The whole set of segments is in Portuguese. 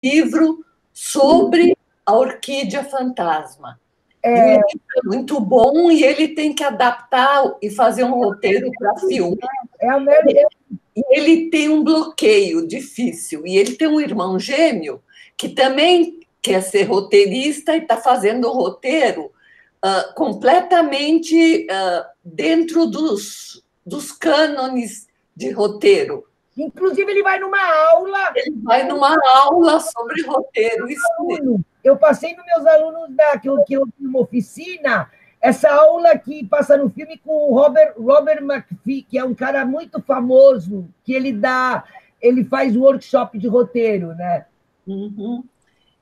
livro sobre a orquídea fantasma. É muito bom e ele tem que adaptar e fazer um roteiro para filme. Ele tem um bloqueio difícil e ele tem um irmão gêmeo que também quer ser roteirista e está fazendo o roteiro completamente dentro dos cânones de roteiro. Inclusive, ele vai numa aula. Ele vai numa aula sobre roteiro. Isso mesmo. Eu passei nos meus alunos que eu tenho uma oficina, essa aula que passa no filme com o Robert McPhee, que é um cara muito famoso, que ele faz workshop de roteiro, né? Uhum.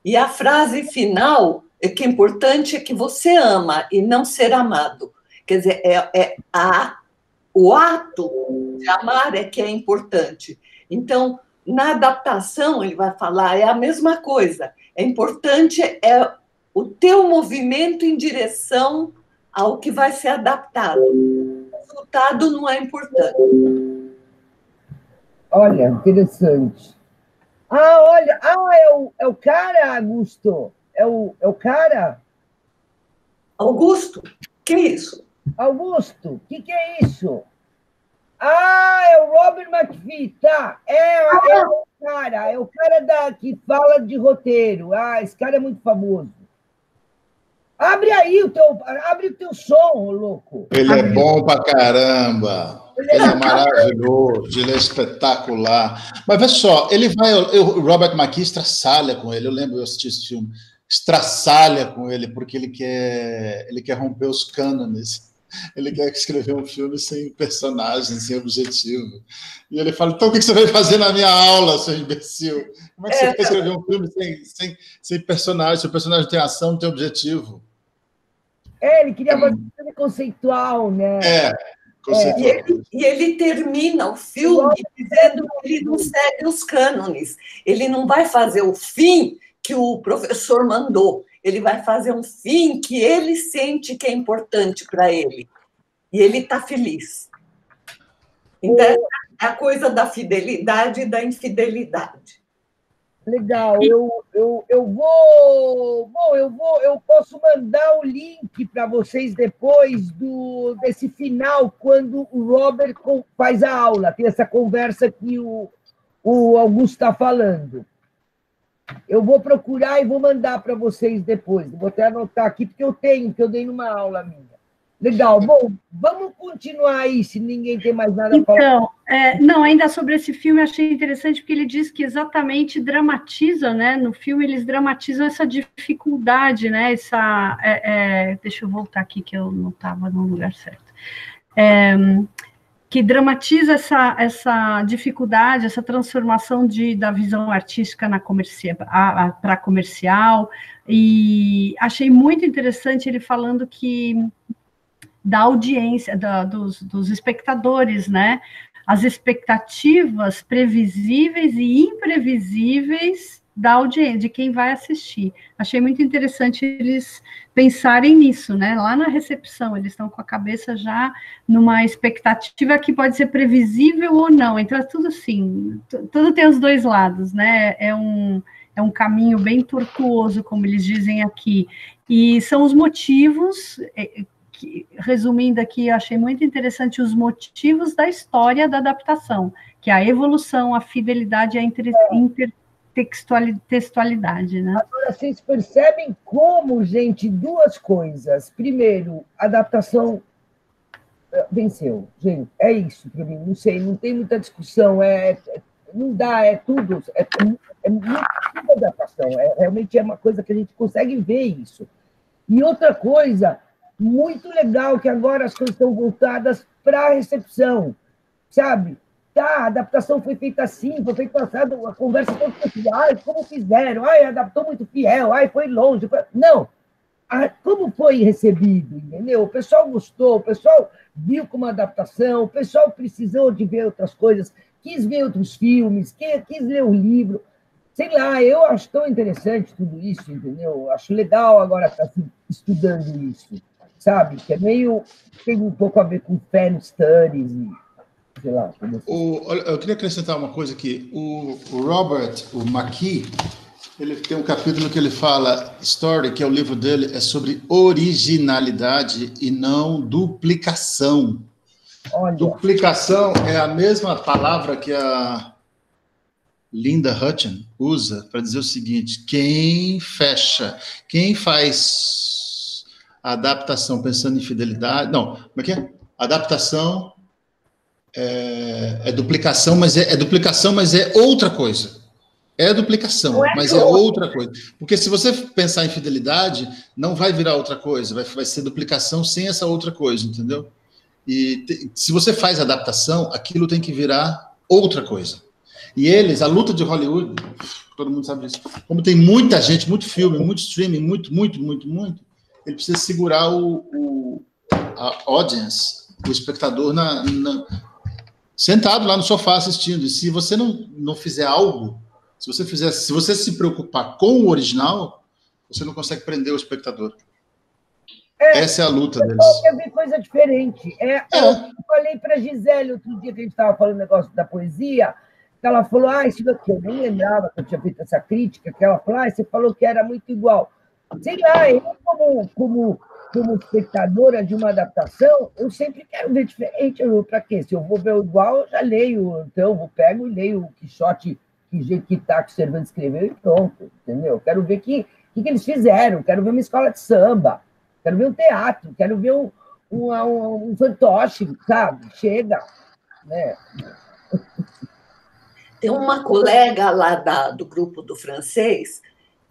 E a frase final é que é importante é que você ama e não ser amado. Quer dizer, o ato de amar é que é importante. Então, na adaptação, ele vai falar, é a mesma coisa. É importante o teu movimento em direção ao que vai ser adaptado. O resultado não é importante. Olha, interessante. Olha, é o cara, Augusto? É o cara? Augusto? Que é isso? Augusto, o que é isso? É o Robert McPhee, tá. É o cara que fala de roteiro. Esse cara é muito famoso. Abre o teu som, louco. Ele é bom pra caramba. Ele é maravilhoso, ele é espetacular. Mas vê só, o Robert McKee estraçalha com ele. Eu lembro, eu assisti esse filme. Estraçalha com ele, porque ele quer romper os cânones. Ele quer escrever um filme sem personagem, sem objetivo. E ele fala, então o que você vai fazer na minha aula, seu imbecil? Como é que você quer escrever um filme sem personagem? Se o personagem tem ação, não tem objetivo. Ele queria fazer um filme conceitual, né? Conceitual. E ele termina o filme dizendo que ele não segue os cânones. Ele não vai fazer o fim que o professor mandou. Ele vai fazer um fim que ele sente que é importante para ele. E ele está feliz. Então, é a coisa da fidelidade e da infidelidade. Legal. Eu posso mandar o link para vocês depois desse final, quando o Robert faz a aula. Tem essa conversa que o Augusto está falando. Eu vou procurar e vou mandar para vocês depois. Vou até anotar aqui, porque eu dei numa aula minha. Legal. Bom, vamos continuar aí, se ninguém tem mais nada a falar. Então, não, ainda sobre esse filme, achei interessante, porque ele diz que exatamente dramatiza, né? No filme, eles dramatizam essa dificuldade, né? Deixa eu voltar aqui, que eu não estava no lugar certo. Que dramatiza essa dificuldade, essa transformação da visão artística para comercial, e achei muito interessante ele falando da audiência, dos espectadores, né? As expectativas previsíveis e imprevisíveis da audiência, de quem vai assistir. Achei muito interessante eles pensarem nisso, né? Lá na recepção, eles estão com a cabeça já numa expectativa que pode ser previsível ou não. Então, é tudo assim, tudo tem os dois lados, né? É um caminho bem tortuoso, como eles dizem aqui. E são os motivos, resumindo aqui, eu achei muito interessante os motivos da história da adaptação, que é a evolução, a fidelidade e a intertextualidade, né? Agora, vocês percebem como, gente, duas coisas. Primeiro, a adaptação venceu. Gente, é isso para mim. Não sei, não tem muita discussão. Não dá, é tudo. É muita adaptação. Realmente é uma coisa que a gente consegue ver isso. E outra coisa, muito legal, que agora as coisas estão voltadas para a recepção, sabe? A adaptação foi feita assim, foi feita passado, a conversa foi como fizeram, adaptou muito fiel, foi longe. Não, como foi recebido, entendeu? O pessoal gostou, o pessoal viu como adaptação, o pessoal precisou de ver outras coisas, quis ver outros filmes, quis ler o livro. Sei lá, eu acho tão interessante tudo isso, entendeu? Acho legal agora estar estudando isso, sabe? Que tem um pouco a ver com fan studies e sei lá. Eu queria acrescentar uma coisa aqui. O Robert, o McKee, Ele tem um capítulo que ele fala, Story, que é o livro dele, é sobre originalidade e não duplicação. Olha. Duplicação é a mesma palavra que a Linda Hutton usa para dizer o seguinte: quem faz a adaptação pensando em fidelidade, não, como é que é? Adaptação é duplicação, mas é duplicação, mas é outra coisa. É duplicação, mas é outra coisa. Porque se você pensar em fidelidade, não vai virar outra coisa, vai ser duplicação sem essa outra coisa, entendeu? E se você faz adaptação, aquilo tem que virar outra coisa. E eles, a luta de Hollywood, todo mundo sabe disso, como tem muita gente, muito filme, muito streaming, muito, ele precisa segurar a audience, o espectador sentado lá no sofá assistindo. E se você não fizer algo, se você se preocupar com o original, você não consegue prender o espectador. Essa é a luta deles. Quer ver coisa diferente. Eu falei para a Gisele outro dia que a gente estava falando negócio da poesia, que ela falou, isso daqui, eu nem lembrava que eu tinha feito essa crítica, que ela falou, você falou que era muito igual. Sei lá, eu como espectadora de uma adaptação, eu sempre quero ver diferente. Para quê? Se eu vou ver igual, eu já leio. Então, eu pego e leio o Quixote, que Jequitá, que o Cervantes escreveu, e pronto, entendeu? Quero ver o que eles fizeram, quero ver uma escola de samba, quero ver um teatro, quero ver um fantoche, sabe? Chega, né? Tem uma colega lá do grupo do francês,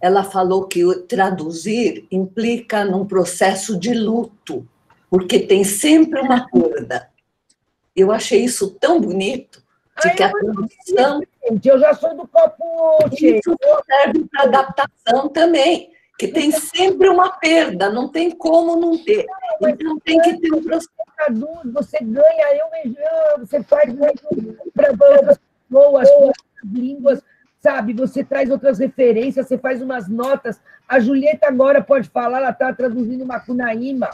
ela falou que traduzir implica num processo de luto, porque tem sempre uma perda. Eu achei isso tão bonito, de que a tradução... Eu já sou do copo cheio. Isso serve para adaptação também, que tem sempre uma perda, não tem como não ter. Então tem que ter um processo. Você ganha, você faz para outras pessoas, outras línguas, sabe? Você traz outras referências, você faz umas notas. A Julieta agora pode falar, ela está traduzindo Macunaíma,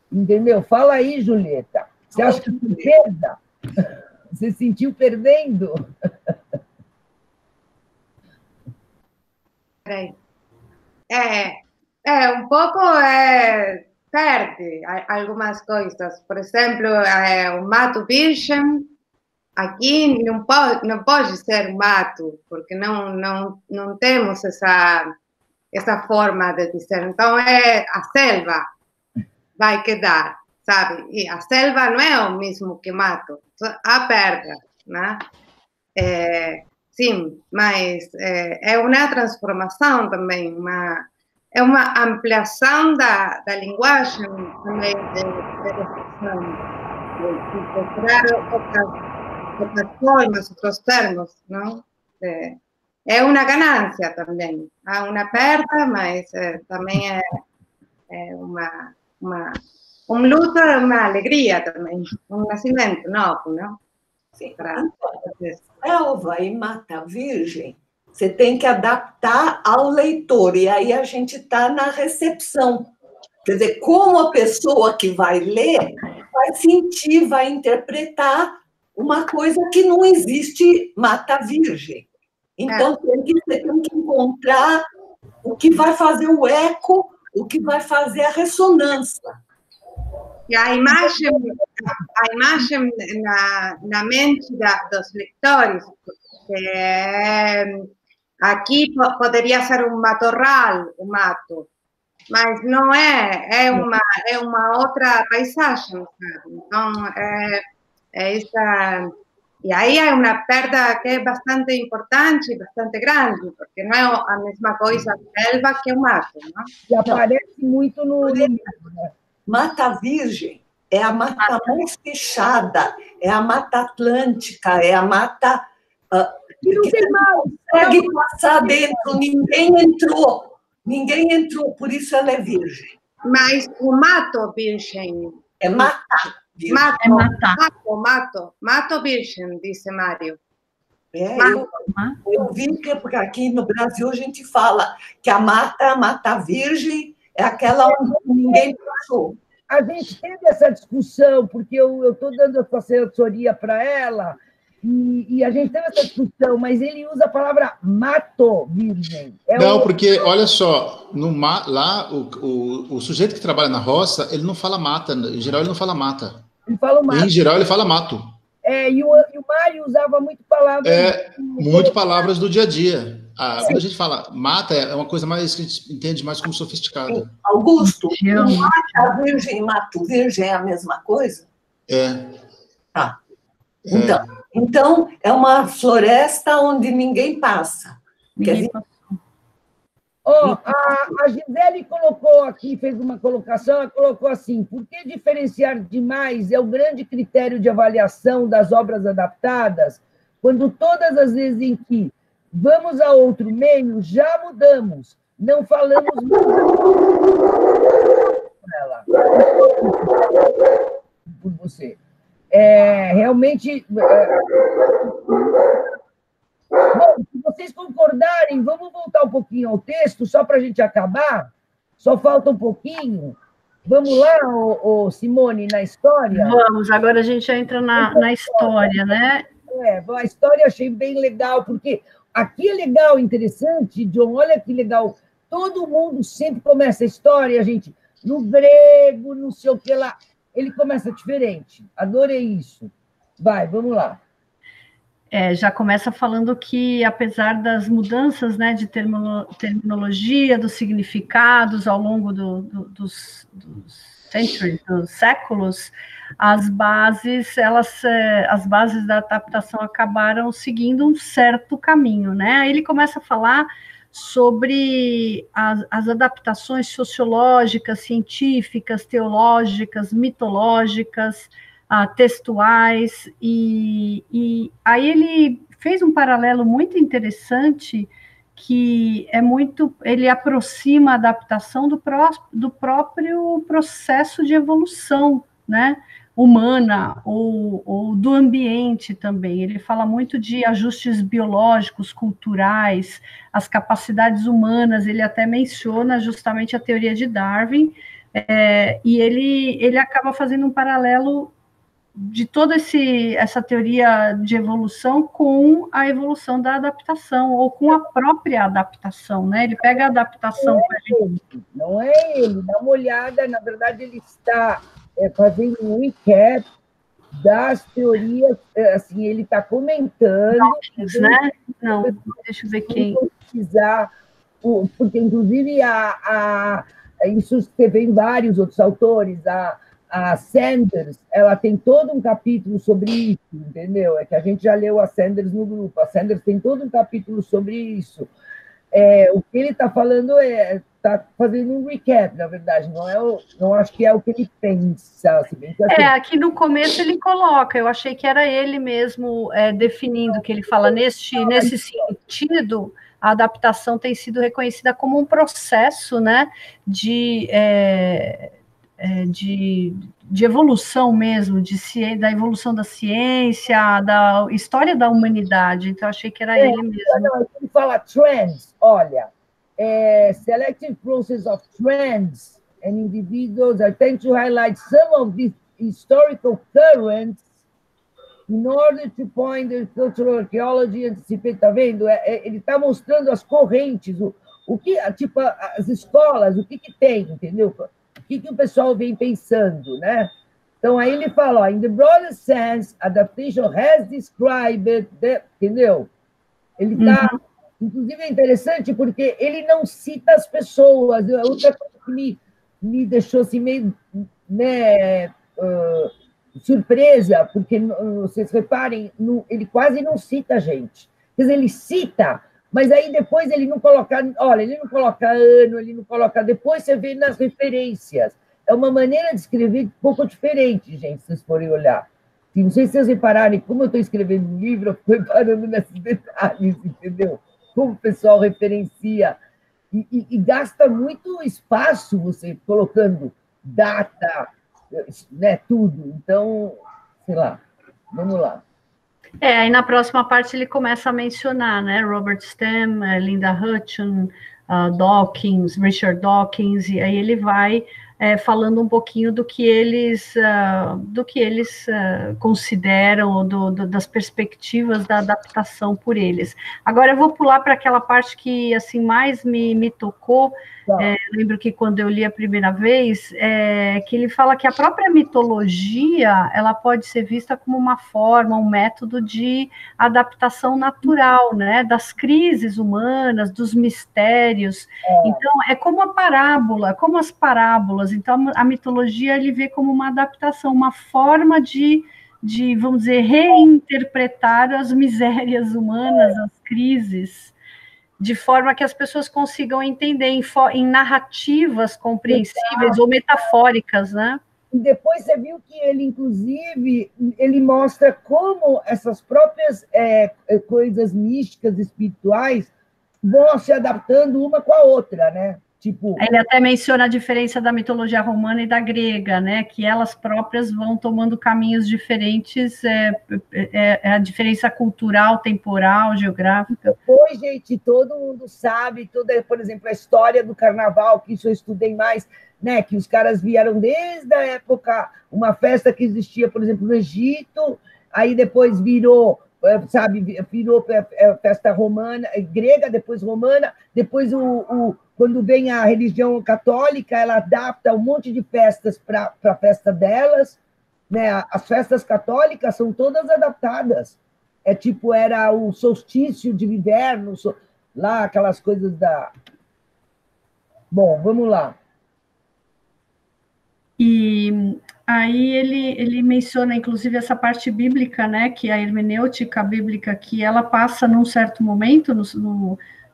entendeu? Fala aí, Julieta. Você acha que perda? Você sentiu perdendo? Un pouco perde algumas coisas. Por exemplo, o mato virgem, aqui não pode ser um mato, porque não temos essa forma de dizer. Então, a selva vai quedar, sabe? E a selva não é o mesmo que mato, há perda, né? Sim, mas é uma transformação também, é uma ampliação da linguagem também de reflexão, de procurar outras formas, outros termos, não? É uma ganância também, há uma perda, mas também é um luto, uma alegria também, um nascimento novo, não? Sim. Selva e Mata Virgem, você tem que adaptar ao leitor, e aí a gente está na recepção. Quer dizer, como a pessoa que vai ler vai sentir, vai interpretar uma coisa que não existe Mata Virgem. Então, você tem que encontrar o que vai fazer o eco, o que vai fazer a ressonância. E a imagem na mente dos leitores, aqui poderia ser um matorral, o mato, mas não é uma outra paisagem, sabe? Então, essa... E aí é uma perda que é bastante importante, bastante grande, porque não é a mesma coisa a selva que o mato, não? E aparece muito no livro, né? Mata Virgem é a mata mais fechada, é a Mata Atlântica, é a mata que você não consegue passar dentro, ninguém entrou, por isso ela é virgem. Mas o mato virgem... É matar. Mato virgem, disse Mário. Eu vi que porque aqui no Brasil a gente fala que a mata virgem é aquela onde ninguém passou. A gente teve essa discussão, porque eu estou dando essa assessoria para ela, E a gente teve essa discussão, mas ele usa a palavra mato virgem. Não, porque, olha só, lá o sujeito que trabalha na roça, ele não fala mata, em geral ele não fala mata. Ele fala mato. Em geral ele fala mato. E o Mário usava muito palavras... Muito palavras do dia a dia. Quando a gente fala mata, é uma coisa mais que a gente entende mais como sofisticada. Augusto, mata virgem e mato virgem é a mesma coisa? Tá. Então, é uma floresta onde ninguém passa. A Gisele colocou aqui, fez uma colocação, ela colocou assim: por que diferenciar demais é o grande critério de avaliação das obras adaptadas, quando todas as vezes em que vamos a outro meio, já mudamos, não falamos ela. Por você. Realmente... Bom, se vocês concordarem, vamos voltar um pouquinho ao texto, só para a gente acabar? Só falta um pouquinho. Vamos lá, Simone, na história? Vamos, agora a gente já entra na história, né? A história eu achei bem legal, porque aqui é legal, interessante, John, olha que legal. Todo mundo sempre começa a história, gente, no grego, não sei o que lá. Ele começa diferente. Adorei isso. Vai, vamos lá. Já começa falando que, apesar das mudanças, né, de terminologia, dos significados ao longo dos séculos, as bases da adaptação acabaram seguindo um certo caminho, né? Aí ele começa a falar sobre as adaptações sociológicas, científicas, teológicas, mitológicas, textuais, e aí ele fez um paralelo muito interessante, que ele aproxima a adaptação do próprio processo de evolução, né, humana, ou do ambiente também. Ele fala muito de ajustes biológicos, culturais, as capacidades humanas, ele até menciona justamente a teoria de Darwin, e ele acaba fazendo um paralelo de toda essa teoria de evolução com a evolução da adaptação, ou com a própria adaptação, né? Ele pega a adaptação... Não é ele, dá uma olhada, na verdade ele está fazendo um recap das teorias, assim, ele está comentando... Dawkins, né? Não, deixa eu ver quem... Porque, inclusive, isso escreveu em vários outros autores, a Sanders, ela tem todo um capítulo sobre isso, entendeu? É que a gente já leu a Sanders no grupo, a Sanders tem todo um capítulo sobre isso. O que ele está falando está fazendo um recap, na verdade, não acho que é o que ele pensa. Se bem que aqui no começo ele coloca, eu achei que era ele mesmo definindo, que ele fala, nesse sentido, a adaptação tem sido reconhecida como um processo, né, de evolução mesmo, da evolução da ciência, da história da humanidade. Então, achei que era ele mesmo. Não, ele fala trends, olha, selective process of trends and individuals. I tend to highlight some of these historical currents in order to point the cultural archaeology anticipate, tá vendo? Ele está mostrando as correntes, o que, tipo, as escolas, o que tem, entendeu? O que o pessoal vem pensando, né? Então, aí ele fala, ó, in the broader sense, adaptation has described, entendeu? Ele está... Inclusive, é interessante porque ele não cita as pessoas. Outra coisa que me deixou assim, meio, né, surpresa, porque, vocês reparem, ele quase não cita a gente. Quer dizer, ele cita, mas aí depois ele não coloca... Olha, ele não coloca ano, ele não coloca... Depois você vê nas referências. É uma maneira de escrever um pouco diferente, gente, se vocês forem olhar. Não sei se vocês repararem, como eu estou escrevendo um livro, eu estou reparando nesses detalhes, entendeu? Como o pessoal referencia. E gasta muito espaço você colocando data, né, tudo. Então, sei lá, vamos lá. Aí na próxima parte ele começa a mencionar, né, Robert Stem, Linda Hutton, Dawkins, Richard Dawkins, e aí ele vai falando um pouquinho do que eles consideram, das perspectivas da adaptação por eles. Agora eu vou pular para aquela parte que assim mais me tocou. Lembro que quando eu li a primeira vez, que ele fala que a própria mitologia ela pode ser vista como uma forma, um método de adaptação natural, né, das crises humanas, dos mistérios. Então, é como a parábola, como as parábolas. Então, a mitologia ele vê como uma adaptação, uma forma de vamos dizer, reinterpretar as misérias humanas, as crises, de forma que as pessoas consigam entender em narrativas compreensíveis ou metafóricas, né? E depois você viu que ele, inclusive, ele mostra como essas próprias coisas místicas, espirituais, vão se adaptando uma com a outra, né? Tipo... Ele até menciona a diferença da mitologia romana e da grega, né? Que elas próprias vão tomando caminhos diferentes, a diferença cultural, temporal, geográfica. Depois, gente, todo mundo sabe, por exemplo, a história do carnaval, que isso eu estudei mais, né? Que os caras vieram desde a época, uma festa que existia, por exemplo, no Egito, aí depois virou festa romana, grega, depois romana, depois quando vem a religião católica, ela adapta um monte de festas para a festa delas, né? As festas católicas são todas adaptadas. Era o solstício de inverno, lá aquelas coisas da... Bom, vamos lá. E aí ele menciona, inclusive, essa parte bíblica, né, que a hermenêutica bíblica, que ela passa num certo momento,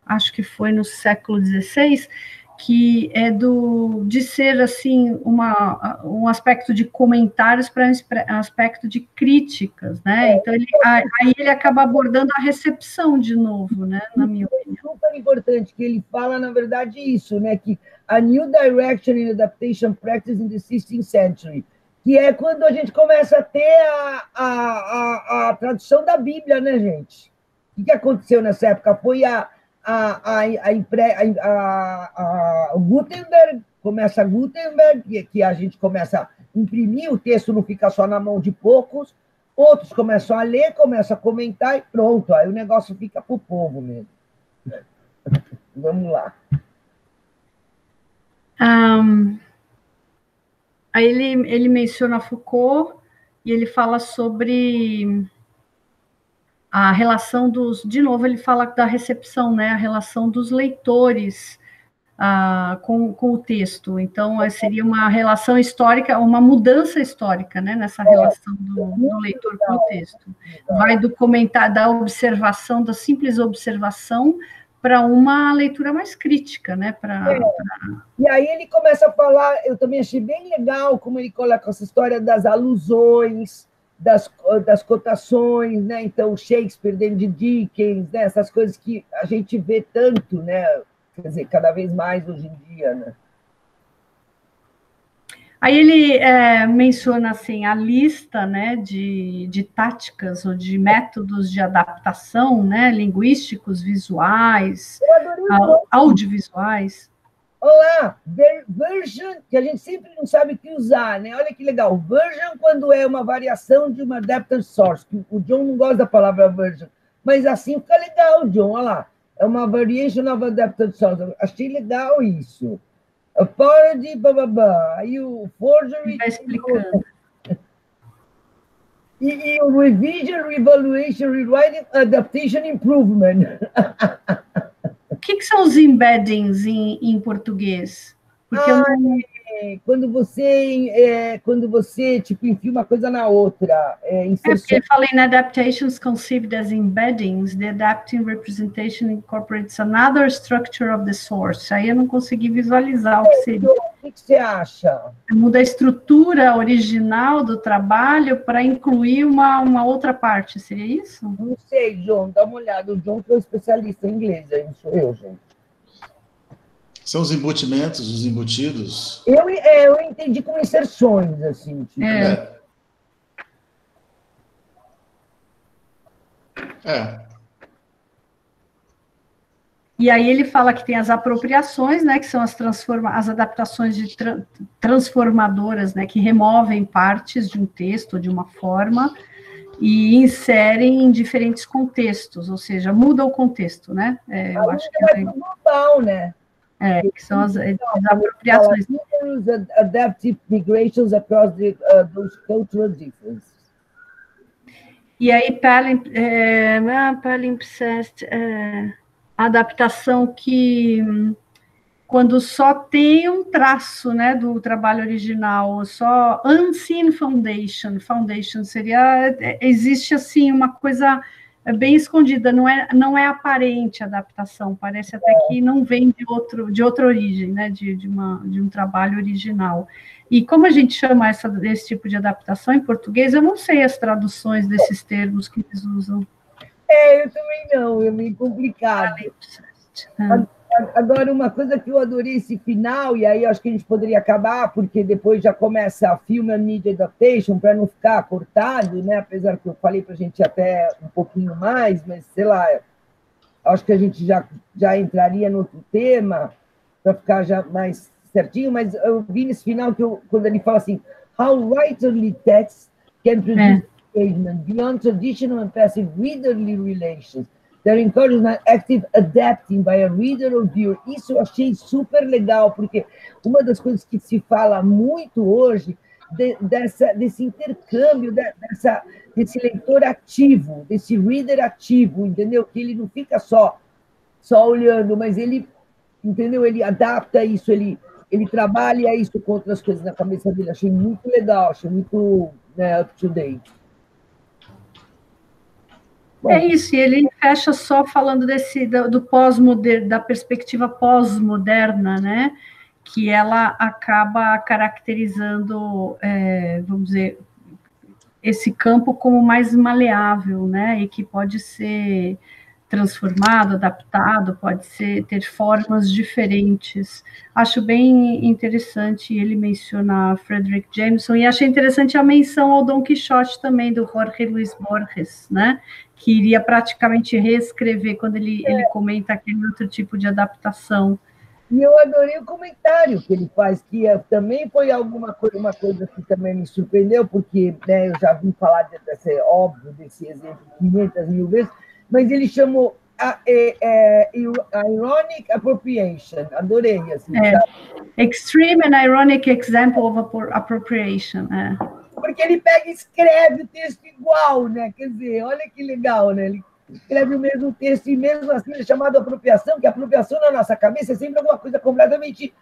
acho que foi no século XVI, que é de ser, assim, um aspecto de comentários para um aspecto de críticas, né? Então, aí ele acaba abordando a recepção de novo, né, na minha opinião. É super importante que ele fala, na verdade, isso, né, que a new direction in adaptation practice in the 16th century, que é quando a gente começa a ter a tradução da Bíblia, né, gente? O que aconteceu nessa época? Foi Gutenberg, começa Gutenberg, que a gente começa a imprimir, o texto não fica só na mão de poucos, outros começam a ler, começam a comentar e pronto, aí o negócio fica para o povo mesmo. Vamos lá. Aí ele menciona Foucault e ele fala sobre a relação de novo, ele fala da recepção, né, a relação dos leitores com o texto. Então, seria uma relação histórica, uma mudança histórica, né, nessa relação do leitor com o texto. Vai do comentário, da observação, da simples observação, para uma leitura mais crítica, né? E aí ele começa a falar, eu também achei bem legal como ele coloca essa história das alusões, das cotações, né? Então, Shakespeare dentro de Dickens, né? Essas coisas que a gente vê tanto, né? Quer dizer, cada vez mais hoje em dia, né? Aí ele menciona assim, a lista, né, de táticas ou de métodos de adaptação, né, linguísticos, visuais, audiovisuais. Olá, version, que a gente sempre não sabe o que usar, né? Olha que legal. Version, quando é uma variação de uma adapted source. O John não gosta da palavra version, mas assim fica legal, John. Olha lá. É uma variation of adapted source. Achei legal isso. A parody, bababá. Aí o forgery... Vai explicando. E o revision, revaluation, rewriting, adaptation, improvement. O que são os embeddings em português? Porque quando você tipo, enfia uma coisa na outra. Porque ele fala em adaptations conceived as embeddings, the adapting representation incorporates another structure of the source. Aí eu não consegui visualizar o que seria. O que você acha? Muda a estrutura original do trabalho para incluir uma outra parte, seria isso? Não sei, John, dá uma olhada. O John que é um especialista em inglês, aí não sou eu, gente. São os embutimentos, os embutidos? Eu entendi como inserções, assim. Tipo. E aí ele fala que tem as apropriações, né, que são as adaptações transformadoras, né, que removem partes de um texto ou de uma forma e inserem em diferentes contextos, ou seja, muda o contexto, né? Eu acho que é global, né? Que são as apropriações. Adaptive migrations across those cultural differences. E aí, palimpsest, adaptação que, quando só tem um traço, né, do trabalho original, só unseen foundation seria, existe, assim, uma coisa bem escondida, não é aparente a adaptação, parece até que não vem de outra origem, né, de um trabalho original. E como a gente chama esse tipo de adaptação em português, eu não sei as traduções desses termos que eles usam. Eu também não, é meio complicado. Agora, uma coisa que eu adorei esse final, e aí acho que a gente poderia acabar, porque depois já começa a Film and Media Adaptation, para não ficar cortado, né? Apesar que eu falei para a gente até um pouquinho mais, mas sei lá, acho que a gente já entraria no outro tema, para ficar já mais certinho, mas eu vi nesse final quando ele fala assim, how writerly text can produce engagement beyond traditional and passive readerly relations. That encourages an active adapting by a reader or viewer. Isso eu achei super legal, porque uma das coisas que se fala muito hoje, desse intercâmbio, desse leitor ativo, desse reader ativo, entendeu? Que ele não fica só olhando, mas ele, entendeu? Ele adapta isso, ele trabalha isso com outras coisas na cabeça dele. Achei muito legal, achei muito up to date. É isso, e ele fecha só falando do pós-moderno, da perspectiva pós-moderna, né? Que ela acaba caracterizando, vamos dizer, esse campo como mais maleável, né? E que pode ser transformado, adaptado, pode ter formas diferentes. Acho bem interessante ele mencionar Frederick Jameson, e achei interessante a menção ao Dom Quixote também, do Jorge Luis Borges, né? Que iria praticamente reescrever quando ele comenta aquele outro tipo de adaptação. E eu adorei o comentário que ele faz, que também foi uma coisa que também me surpreendeu, porque, né, eu já vim falar desse exemplo 500 mil vezes, mas ele chamou ironic appropriation. Adorei, assim. Extreme and ironic example of appropriation. Porque ele pega e escreve o texto igual, né? Quer dizer, olha que legal, né? Ele escreve o mesmo texto e mesmo assim é chamado apropriação, que a apropriação na nossa cabeça é sempre alguma coisa completamente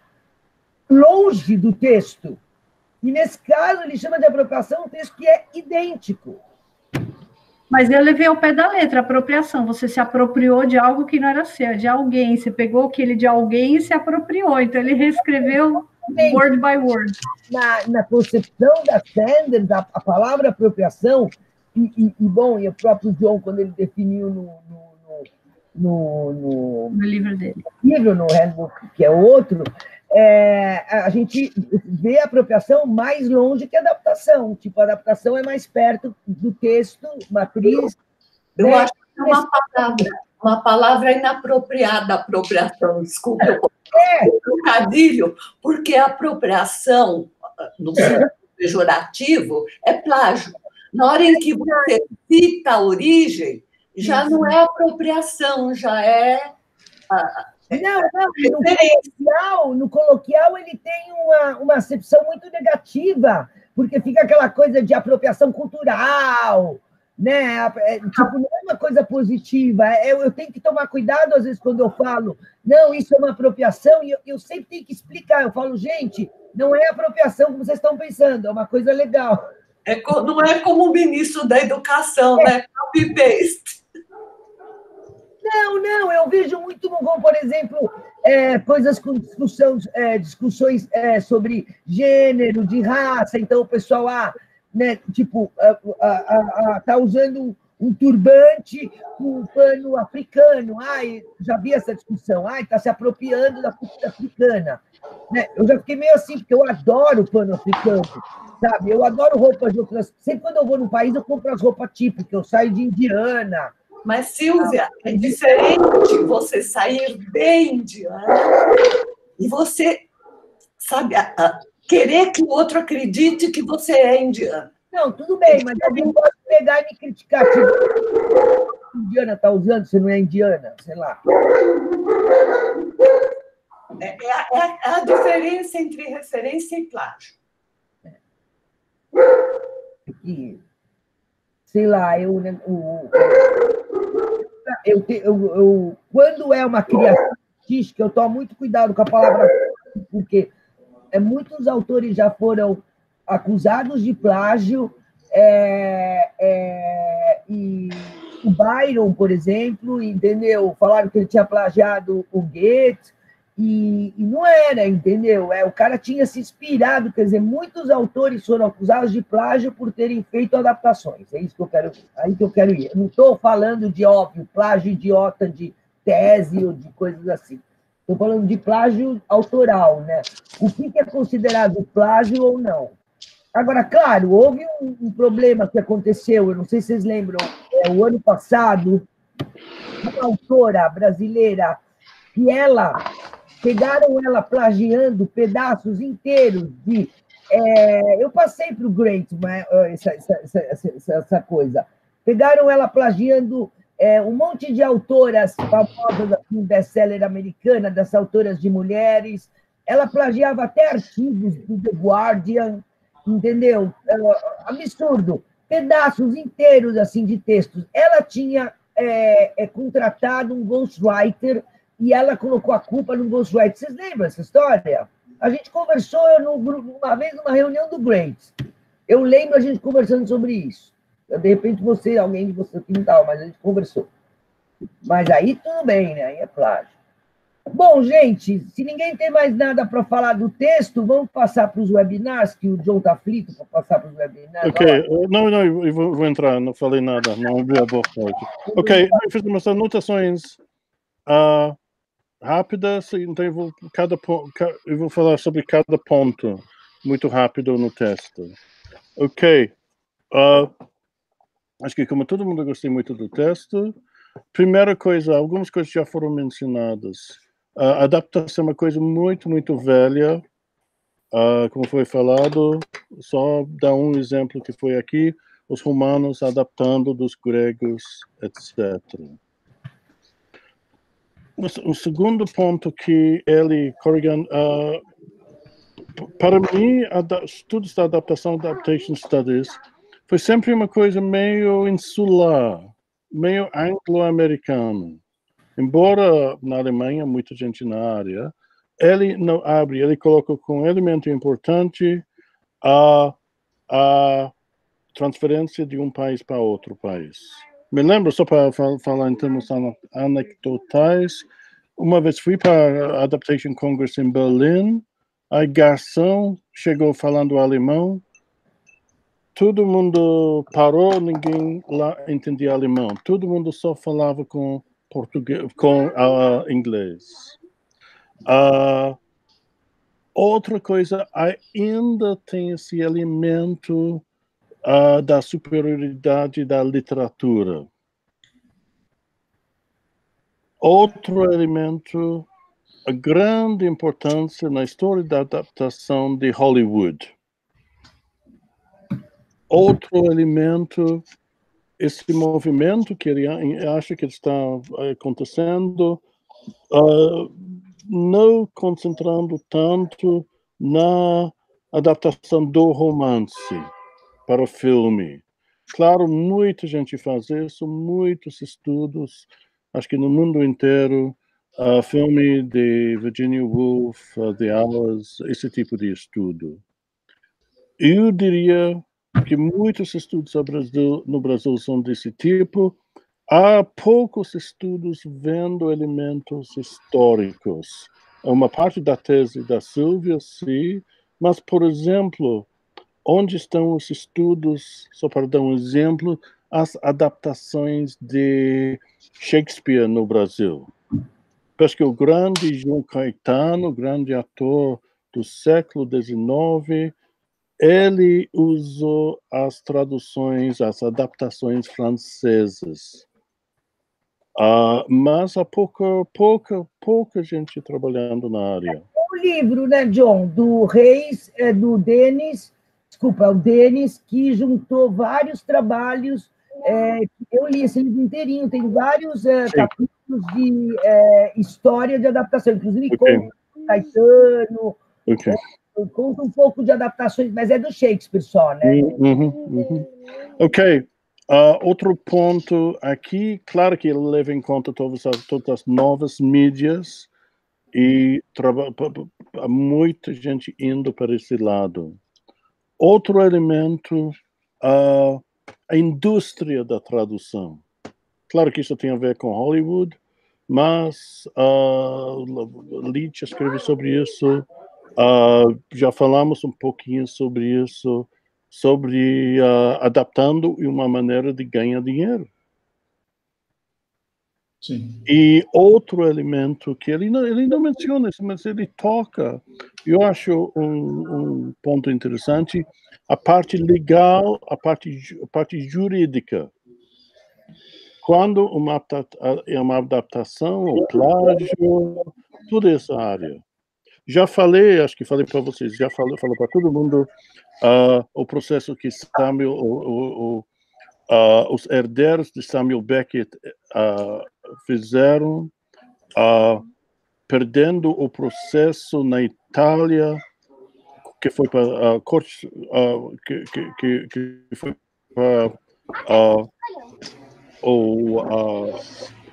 longe do texto. E nesse caso ele chama de apropriação um texto que é idêntico. Mas eu levei ao pé da letra, apropriação. Você se apropriou de algo que não era seu, de alguém. Você pegou aquele de alguém e se apropriou. Então, ele reescreveu word by word. Na concepção da Sanders, a palavra apropriação, e o próprio John, quando ele definiu no livro dele. No handbook, que é outro, a gente vê a apropriação mais longe que a adaptação. Tipo, a adaptação é mais perto do texto, matriz. Eu acho que é uma palavra inapropriada, apropriação, desculpa, o trocadilho, porque a apropriação, no sentido pejorativo, é plágio. Na hora em que você cita a origem, já não é apropriação, já é... No coloquial ele tem uma acepção muito negativa, porque fica aquela coisa de apropriação cultural, né? Tipo, não é uma coisa positiva. Eu tenho que tomar cuidado, às vezes, quando eu falo, não, isso é uma apropriação, e eu sempre tenho que explicar. Eu falo, gente, não é apropriação como vocês estão pensando, é uma coisa legal. Não é como o ministro da Educação, né? Copy-paste. Não, eu vejo muito como, por exemplo, coisas com discussões sobre gênero, de raça. Então, o pessoal, né, tipo, tá usando um turbante com um pano africano. Já vi essa discussão. Está se apropriando da cultura africana. Né? Eu já fiquei meio assim, porque eu adoro pano africano, sabe? Eu adoro roupas de outras... Sempre quando eu vou num país, eu compro as roupas típicas. Eu saio de Indiana, Mas, Silvia, é diferente você sair bem indiana e você, sabe, querer que o outro acredite que você é indiana. Não, tudo bem, mas alguém pode pegar e me criticar. Que indiana está usando, você não é indiana, sei lá. É a diferença entre referência e plágio. E, sei lá, quando é uma criação artística, eu tomo muito cuidado com a palavra, porque muitos autores já foram acusados de plágio, e o Byron, por exemplo, entendeu? Falaram que ele tinha plagiado o Goethe, e não era, entendeu? O cara tinha se inspirado, quer dizer, muitos autores foram acusados de plágio por terem feito adaptações. É isso que eu quero, aí que eu quero ir. Eu não estou falando de, óbvio, plágio idiota de tese ou de coisas assim. Estou falando de plágio autoral, né? O que é considerado plágio ou não? Agora, claro, houve um problema que aconteceu, eu não sei se vocês lembram, o ano passado, uma autora brasileira, que pegaram ela plagiando pedaços inteiros de... eu passei para o Great essa coisa. Pegaram ela plagiando um monte de autoras famosas, assim, best-seller americana, das autoras de mulheres. Ela plagiava até artigos do The Guardian, entendeu? Absurdo. Pedaços inteiros assim, de textos. Ela tinha contratado um ghostwriter e ela colocou a culpa no ghostwriter. Vocês lembram essa história? A gente conversou uma vez numa reunião do Great. Eu lembro a gente conversando sobre isso. De repente, alguém de vocês que não estava, mas a gente conversou. Mas aí tudo bem, né? Aí é plágio. Bom, gente, se ninguém tem mais nada para falar do texto, vamos passar para os webinars, que o John está aflito para passar para os webinars. Ok, não, eu vou entrar, não falei nada, não ouvi a boa parte. Ok, eu fiz umas anotações rápidas, então eu vou falar sobre cada ponto muito rápido no texto. Ok, acho que como todo mundo gostei muito do texto, primeira coisa, algumas coisas já foram mencionadas. A adaptação é uma coisa muito, muito velha, como foi falado, só dar um exemplo que foi aqui, os romanos adaptando dos gregos, etc. O segundo ponto que ele, Corrigan, para mim, estudos da adaptação, Adaptation Studies, foi sempre uma coisa meio insular, meio anglo-americana. Embora na Alemanha, muita gente na área, ele não abre, ele coloca como elemento importante a transferência de um país para outro país. Me lembro, só para falar em termos anecdotais, uma vez fui para a Adaptation Congress em Berlim, a garçom chegou falando alemão, todo mundo parou, ninguém lá entendia alemão, todo mundo só falava com português, com inglês. Outra coisa, ainda tem esse elemento da superioridade da literatura. Outro elemento, a grande importância na história da adaptação de Hollywood. Outro elemento, esse movimento que ele acha que está acontecendo, não concentrando tanto na adaptação do romance para o filme. Claro, muita gente faz isso, muitos estudos, acho que no mundo inteiro, filme de Virginia Woolf, The Hours, esse tipo de estudo. Eu diria que muitos estudos no Brasil são desse tipo. Há poucos estudos vendo elementos históricos. Uma parte da tese da Silvia, sim, mas, por exemplo, onde estão os estudos, só para dar um exemplo, as adaptações de Shakespeare no Brasil? Acho que o grande João Caetano, grande ator do século XIX, ele usou as traduções, as adaptações francesas. Mas há pouca gente trabalhando na área. O livro, né, John, do Reis, do Denis, desculpa, o Denis, que juntou vários trabalhos. Eu li esse livro inteirinho, tem vários capítulos de história de adaptação, inclusive conta Caetano, conta um pouco de adaptações, mas é do Shakespeare só, né? Ok. Outro ponto aqui, claro que ele leva em conta todas as novas mídias e há muita gente indo para esse lado. Outro elemento, a indústria da tradução. Claro que isso tem a ver com Hollywood, mas Leach escreve sobre isso, já falamos um pouquinho sobre isso, sobre adaptando uma maneira de ganhar dinheiro. Sim. E outro elemento que ele não menciona, mas ele toca, eu acho um ponto interessante, a parte legal, a parte jurídica. Quando é uma adaptação, ou plágio, toda essa área. Já falei, acho que falei para vocês, já falei para todo mundo o processo que Samuel, os herdeiros de Samuel Beckett fizeram, perdendo o processo na Itália, que foi para a corte, que foi para a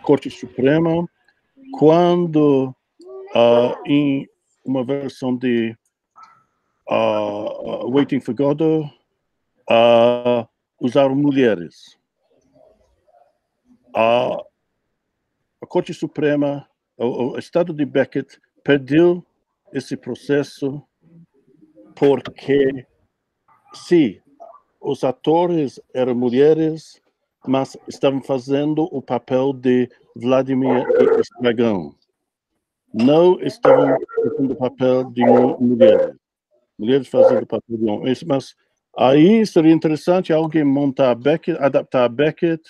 Corte Suprema, quando em uma versão de Waiting for Godot, usaram mulheres. A Corte Suprema, o Estado de Beckett, perdeu esse processo porque, sim, os atores eram mulheres, mas estavam fazendo o papel de Vladimir e Estragão. Não estavam fazendo o papel de mulheres. Mulheres fazendo o papel de homens. Mas aí seria interessante alguém montar Beckett, adaptar Beckett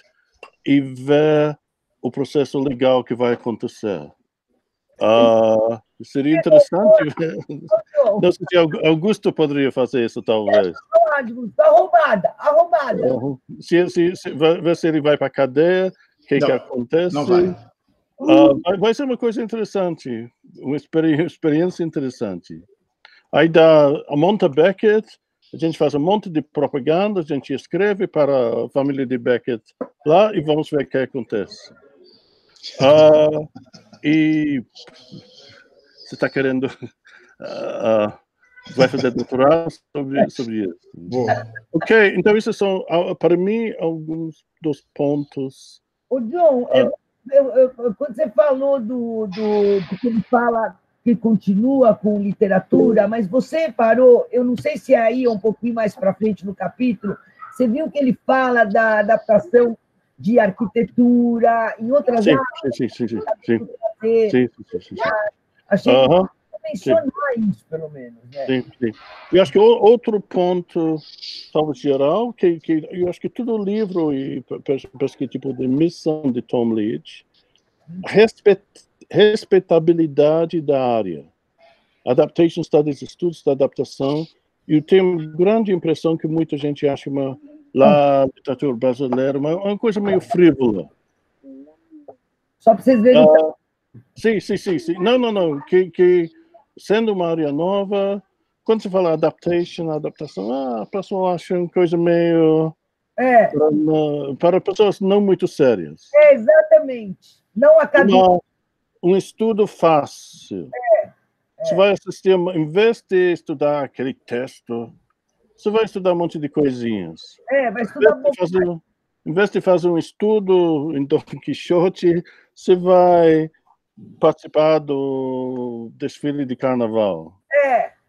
e ver o processo legal que vai acontecer. Seria interessante ver. Não sei se Augusto poderia fazer isso, talvez. Arrombada. Ver se ele vai para a cadeia, o que acontece. Não vai. Vai ser uma coisa interessante, uma experiência interessante. Aí a monta Beckett, a gente faz um monte de propaganda, a gente escreve para a família de Beckett lá e vamos ver o que acontece. E você está querendo vai fazer doutorado sobre isso. Boa. Ok, então esses são, para mim, alguns dos pontos. O John, quando você falou do que ele fala que continua com literatura, mas você parou, eu não sei se é aí um pouquinho mais para frente no capítulo, você viu que ele fala da adaptação de arquitetura em outras áreas? Sim. Achei que mencionar isso, pelo menos. Né? Sim. Eu acho que outro ponto, talvez geral, que eu acho que todo livro e parece tipo de missão de Tom Leach, respeitabilidade da área. Adaptation Studies, estudos da adaptação. Eu tenho uma grande impressão que muita gente acha a literatura brasileira uma coisa meio frívola. Só para vocês verem. Sim. Não. Que sendo uma área nova, quando se fala adaptação, a pessoa acha uma coisa meio... para pessoas não muito sérias. Exatamente. Não acadêmico. Um estudo fácil. Você vai assistir, em vez de estudar aquele texto, você vai estudar um monte de coisinhas. Vai estudar em vez de fazer um estudo em Don Quixote, você vai participar do desfile de carnaval.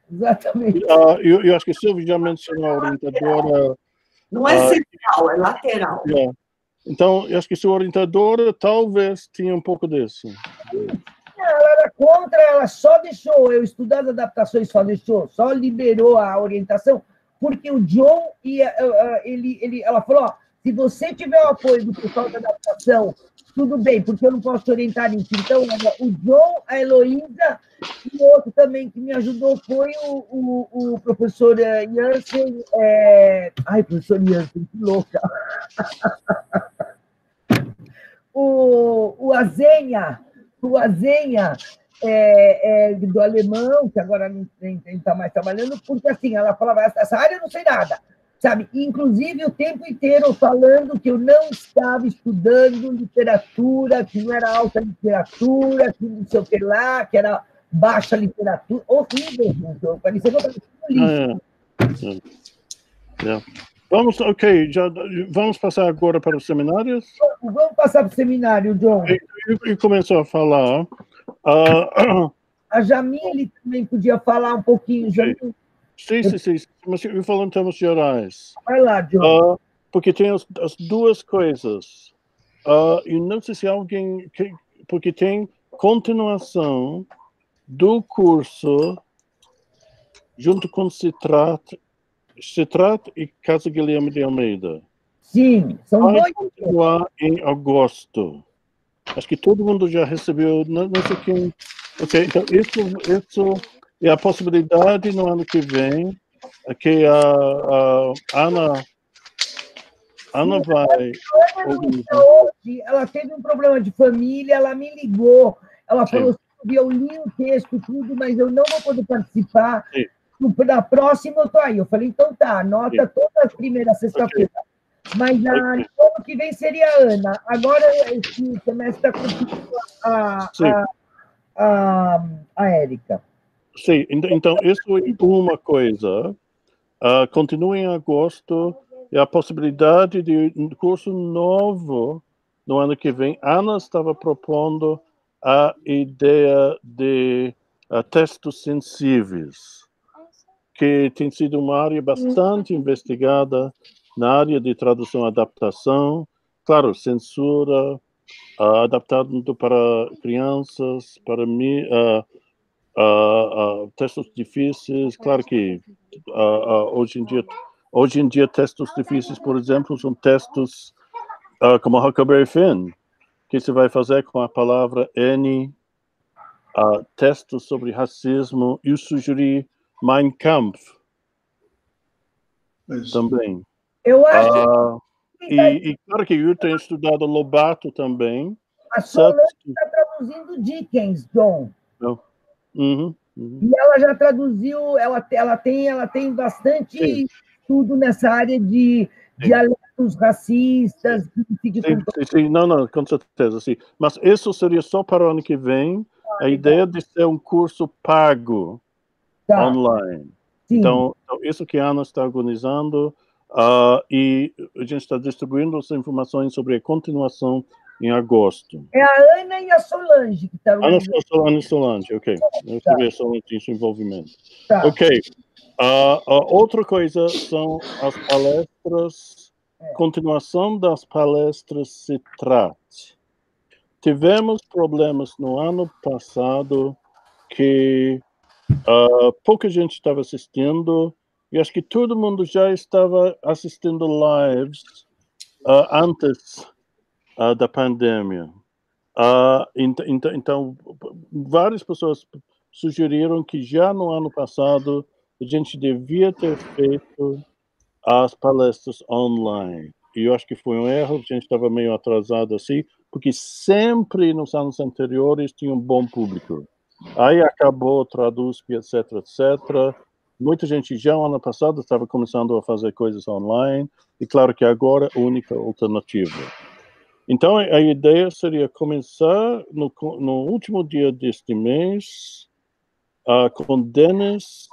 Exatamente. Eu acho que Silvio já mencionou a orientadora. Não é central, é lateral. Então, eu acho que sua orientadora talvez tinha um pouco disso. Ela era contra, ela só deixou eu estudar as adaptações, só liberou a orientação, porque o John ela falou, Se você tiver o apoio do pessoal da adaptação, tudo bem, porque eu não posso te orientar nisso. Então, o John, a Heloísa, e o outro também que me ajudou foi o professor Jansen. Ai, professor Jansen, que louca! O Azenha, do alemão, que agora não está mais trabalhando, porque assim, ela falava, essa área eu não sei nada, sabe? Inclusive, o tempo inteiro falando que eu não estava estudando literatura, que não era alta literatura, que não sei o que lá, que era baixa literatura. Horrível, gente. Parecia que eu estava no lixo. Vamos, vamos passar agora para os seminários? Vamos passar para o seminário, John. E começou a falar. A Jamile também podia falar um pouquinho. Jamile. Sim, mas eu falo em termos gerais. Vai lá, John. Porque tem as duas coisas. Eu não sei se alguém... Porque tem continuação do curso junto com Citrat e Casa Guilherme de Almeida. Sim, são vai dois. continuar em agosto. Acho que todo mundo já recebeu, não sei quem. Ok, então isso é a possibilidade no ano que vem, que a Ana vai. Hoje, ela teve um problema de família, ela me ligou, ela falou que eu li o texto, tudo, mas eu não vou poder participar. Sim. Na próxima eu estou aí. Eu falei, então tá, anota toda a primeira sexta-feira. Mas no ano que vem seria a Ana. Agora, esse semestre está com a Érica. Sim, então isso é uma coisa. Continua em agosto e a possibilidade de um curso novo no ano que vem. Ana estava propondo a ideia de textos sensíveis, que tem sido uma área bastante investigada na área de tradução e adaptação. Claro, censura, adaptado para crianças, para mim, textos difíceis. Claro que hoje em dia textos difíceis, por exemplo, são textos como Huckleberry Finn, que se vai fazer com a palavra N, textos sobre racismo. Eu sugeri Mein Kampf também. Eu acho e claro que eu tenho estudado Lobato também. A Solange está traduzindo Dickens, John. E ela já traduziu, ela tem bastante estudo nessa área de dialetos racistas. Sim, não, com certeza, sim. Mas isso seria só para o ano que vem, a ideia de ser um curso pago online. Sim. Então, isso que a Ana está organizando, e a gente está distribuindo as informações sobre a continuação em agosto. É a Ana e a Solange que estão organizando. Ana e Solange, ok. Eu sabia Solange esse envolvimento. Tá. Ok. Outra coisa são as palestras, continuação das palestras Citrat. Tivemos problemas no ano passado que pouca gente estava assistindo, e acho que todo mundo já estava assistindo lives antes da pandemia. Então, várias pessoas sugeriram que já no ano passado a gente devia ter feito as palestras online. E eu acho que foi um erro, a gente estava meio atrasado assim, porque sempre nos anos anteriores tinha um bom público. Aí acabou, Traduz, etc. Muita gente já no ano passado estava começando a fazer coisas online, e claro que agora a única alternativa. Então, a ideia seria começar no último dia deste mês, com Denis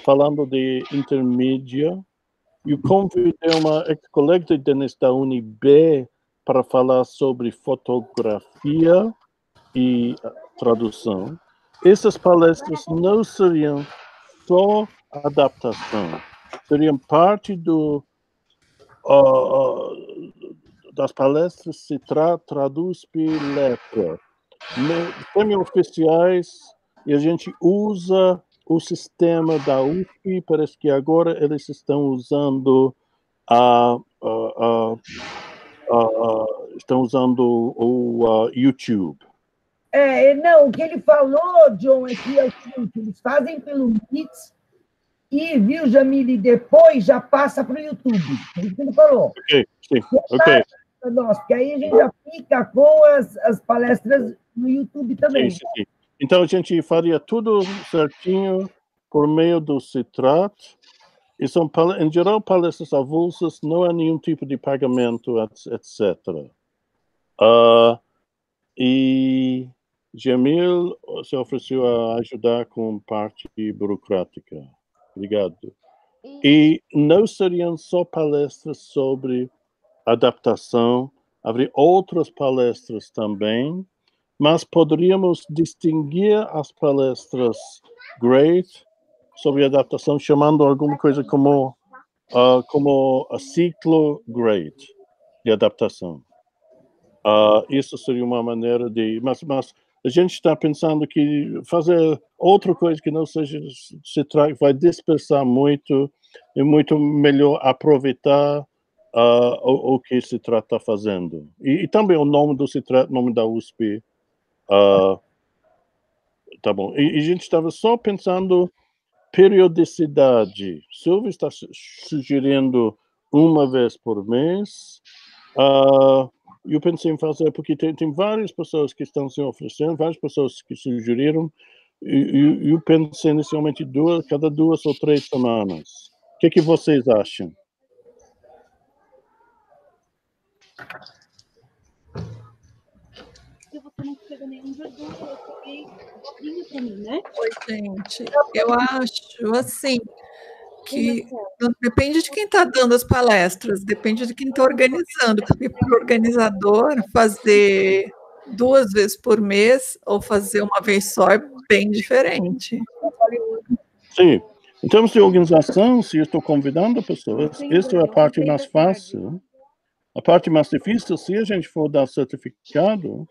falando de intermídia. Eu convidei uma ex-colega de Denis da UNB para falar sobre fotografia e tradução. Essas palestras não seriam só adaptação, seriam parte das palestras Citrat, Traduz e Letra, semi-oficiais, e a gente usa o sistema da USP. Parece que agora eles estão usando estão usando o YouTube. Não, o que ele falou, John, é que é o seguinte, eles fazem pelo Meet e, viu, Jamile, depois já passa para o YouTube. É isso que ele falou. Ok, sim, ok. Nós, porque aí a gente já fica com as palestras no YouTube também. Sim. Então, a gente faria tudo certinho por meio do Citrat. E são, em geral, palestras avulsas, não há nenhum tipo de pagamento, etc. E Jamil se ofereceu a ajudar com parte burocrática. Obrigado. E não seriam só palestras sobre adaptação, haveria outras palestras também, mas poderíamos distinguir as palestras great sobre adaptação, chamando alguma coisa como a ciclo great de adaptação. Isso seria uma maneira de... Mas a gente está pensando que fazer outra coisa que não seja vai dispersar muito, é muito melhor aproveitar o que se trata fazendo. E também o nome do Citrat, o nome da USP. Tá bom. E a gente estava só pensando periodicidade. Silvio está sugerindo uma vez por mês. Eu pensei em fazer, porque tem várias pessoas que estão se oferecendo, várias pessoas que sugeriram, e eu pensei inicialmente cada 2 ou 3 semanas. O que vocês acham? Você não pega nenhum verdura, eu peguei abobrinha para mim, né? Oi, gente. Eu acho, assim, que depende de quem está dando as palestras, depende de quem está organizando, porque para o organizador fazer 2 vezes por mês ou fazer uma vez só é bem diferente. Sim. Em termos de organização, se eu estou convidando pessoas, isso é a parte mais fácil. A parte mais difícil, se a gente for dar certificado,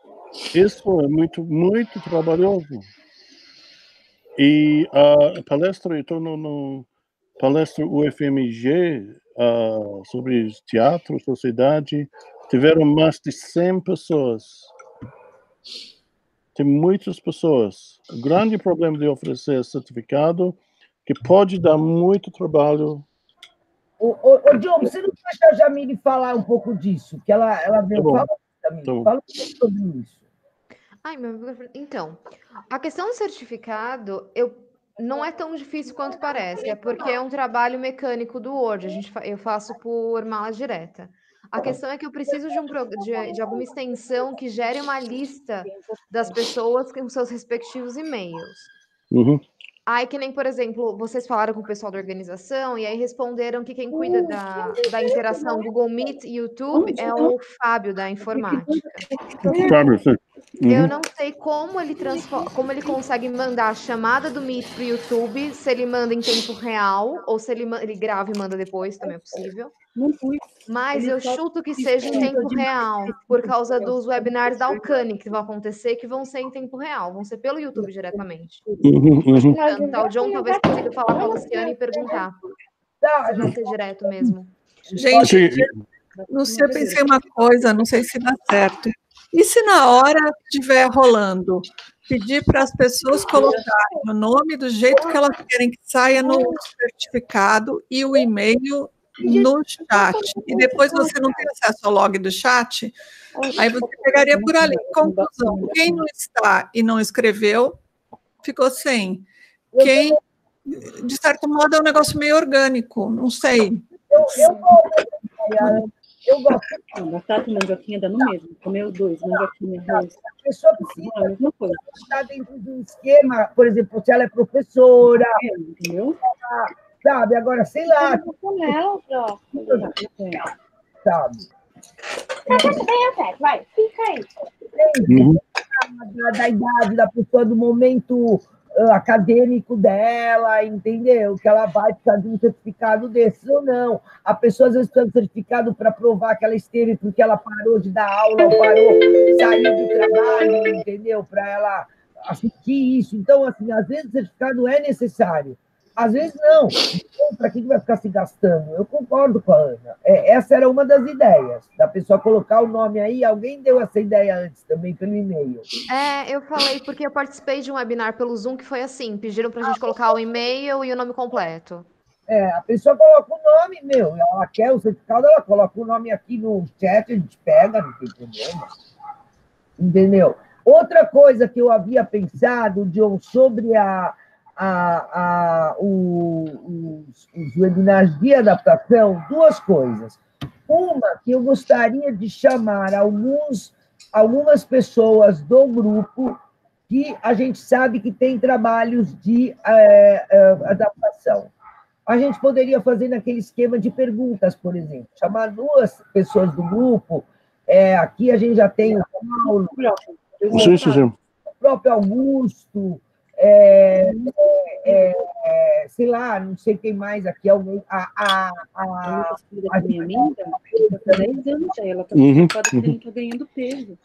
isso é muito, muito trabalhoso. E a palestra, eu estou no palestra UFMG sobre teatro, sociedade, tiveram mais de 100 pessoas. Tem muitas pessoas. O grande problema de oferecer certificado que pode dar muito trabalho. John, você não deixa a Jamile falar um pouco disso? Que ela veio falar, Jamile. Fala um pouco sobre isso. Então, a questão do certificado, não é tão difícil quanto parece, é porque é um trabalho mecânico do Word, eu faço por mala direta. A questão é que eu preciso de alguma extensão que gere uma lista das pessoas com seus respectivos e-mails. Uhum. Aí, que nem, por exemplo, vocês falaram com o pessoal da organização e aí responderam que quem cuida da interação Google Meet e YouTube é o Fábio, da informática. Eu não sei como ele consegue mandar a chamada do Meet para o YouTube, se ele manda em tempo real, ou se ele grava e manda depois, também é possível. Mas eu chuto que seja em tempo real, por causa dos webinars da Alcani que vão acontecer, que vão ser em tempo real, vão ser pelo YouTube diretamente. Então, o John talvez consiga falar com a Luciana e perguntar se vai ser direto mesmo. Gente, não sei, eu pensei uma coisa, não sei se dá certo. E se na hora estiver rolando, pedir para as pessoas colocarem o nome do jeito que elas querem que saia no certificado e o e-mail no chat, e depois você não tem acesso ao log do chat, aí você pegaria por ali. Conclusão, quem não está e não escreveu, ficou sem. Quem, de certo modo, é um negócio meio orgânico, não sei. Eu gosto. Batata e mandioquinha dá no mesmo. Comeu 2, mandioquinha, arroz. A pessoa precisa estar dentro de um esquema, por exemplo, se ela é professora, entendeu? Sabe, agora, sei lá. Sabe? Vai, fica aí. Da idade da pessoa, do momento acadêmico dela, entendeu? Que ela vai precisar de um certificado desses ou não. A pessoa, às vezes, precisa de um certificado para provar que ela esteve porque ela parou de dar aula ou saiu do trabalho, entendeu? Para ela assistir isso. Então, assim, às vezes o certificado é necessário. Às vezes não. Então, para que vai ficar se gastando? Eu concordo com a Ana. Essa era uma das ideias, da pessoa colocar o nome aí. Alguém deu essa ideia antes também pelo e-mail. Eu falei porque eu participei de um webinar pelo Zoom que foi assim, pediram para a gente colocar o e-mail e o nome completo. A pessoa coloca o nome, ela quer o certificado, ela coloca o nome aqui no chat, a gente pega, não tem problema. Entendeu? Outra coisa que eu havia pensado, John, sobre os webinars de adaptação, duas coisas. Uma, que eu gostaria de chamar algumas pessoas do grupo que a gente sabe que tem trabalhos de adaptação. A gente poderia fazer naquele esquema de perguntas, por exemplo, chamar duas pessoas do grupo. Aqui a gente já tem o Paulo, o próprio Augusto, sei lá, não sei quem mais aqui. Ela está ganhando peso.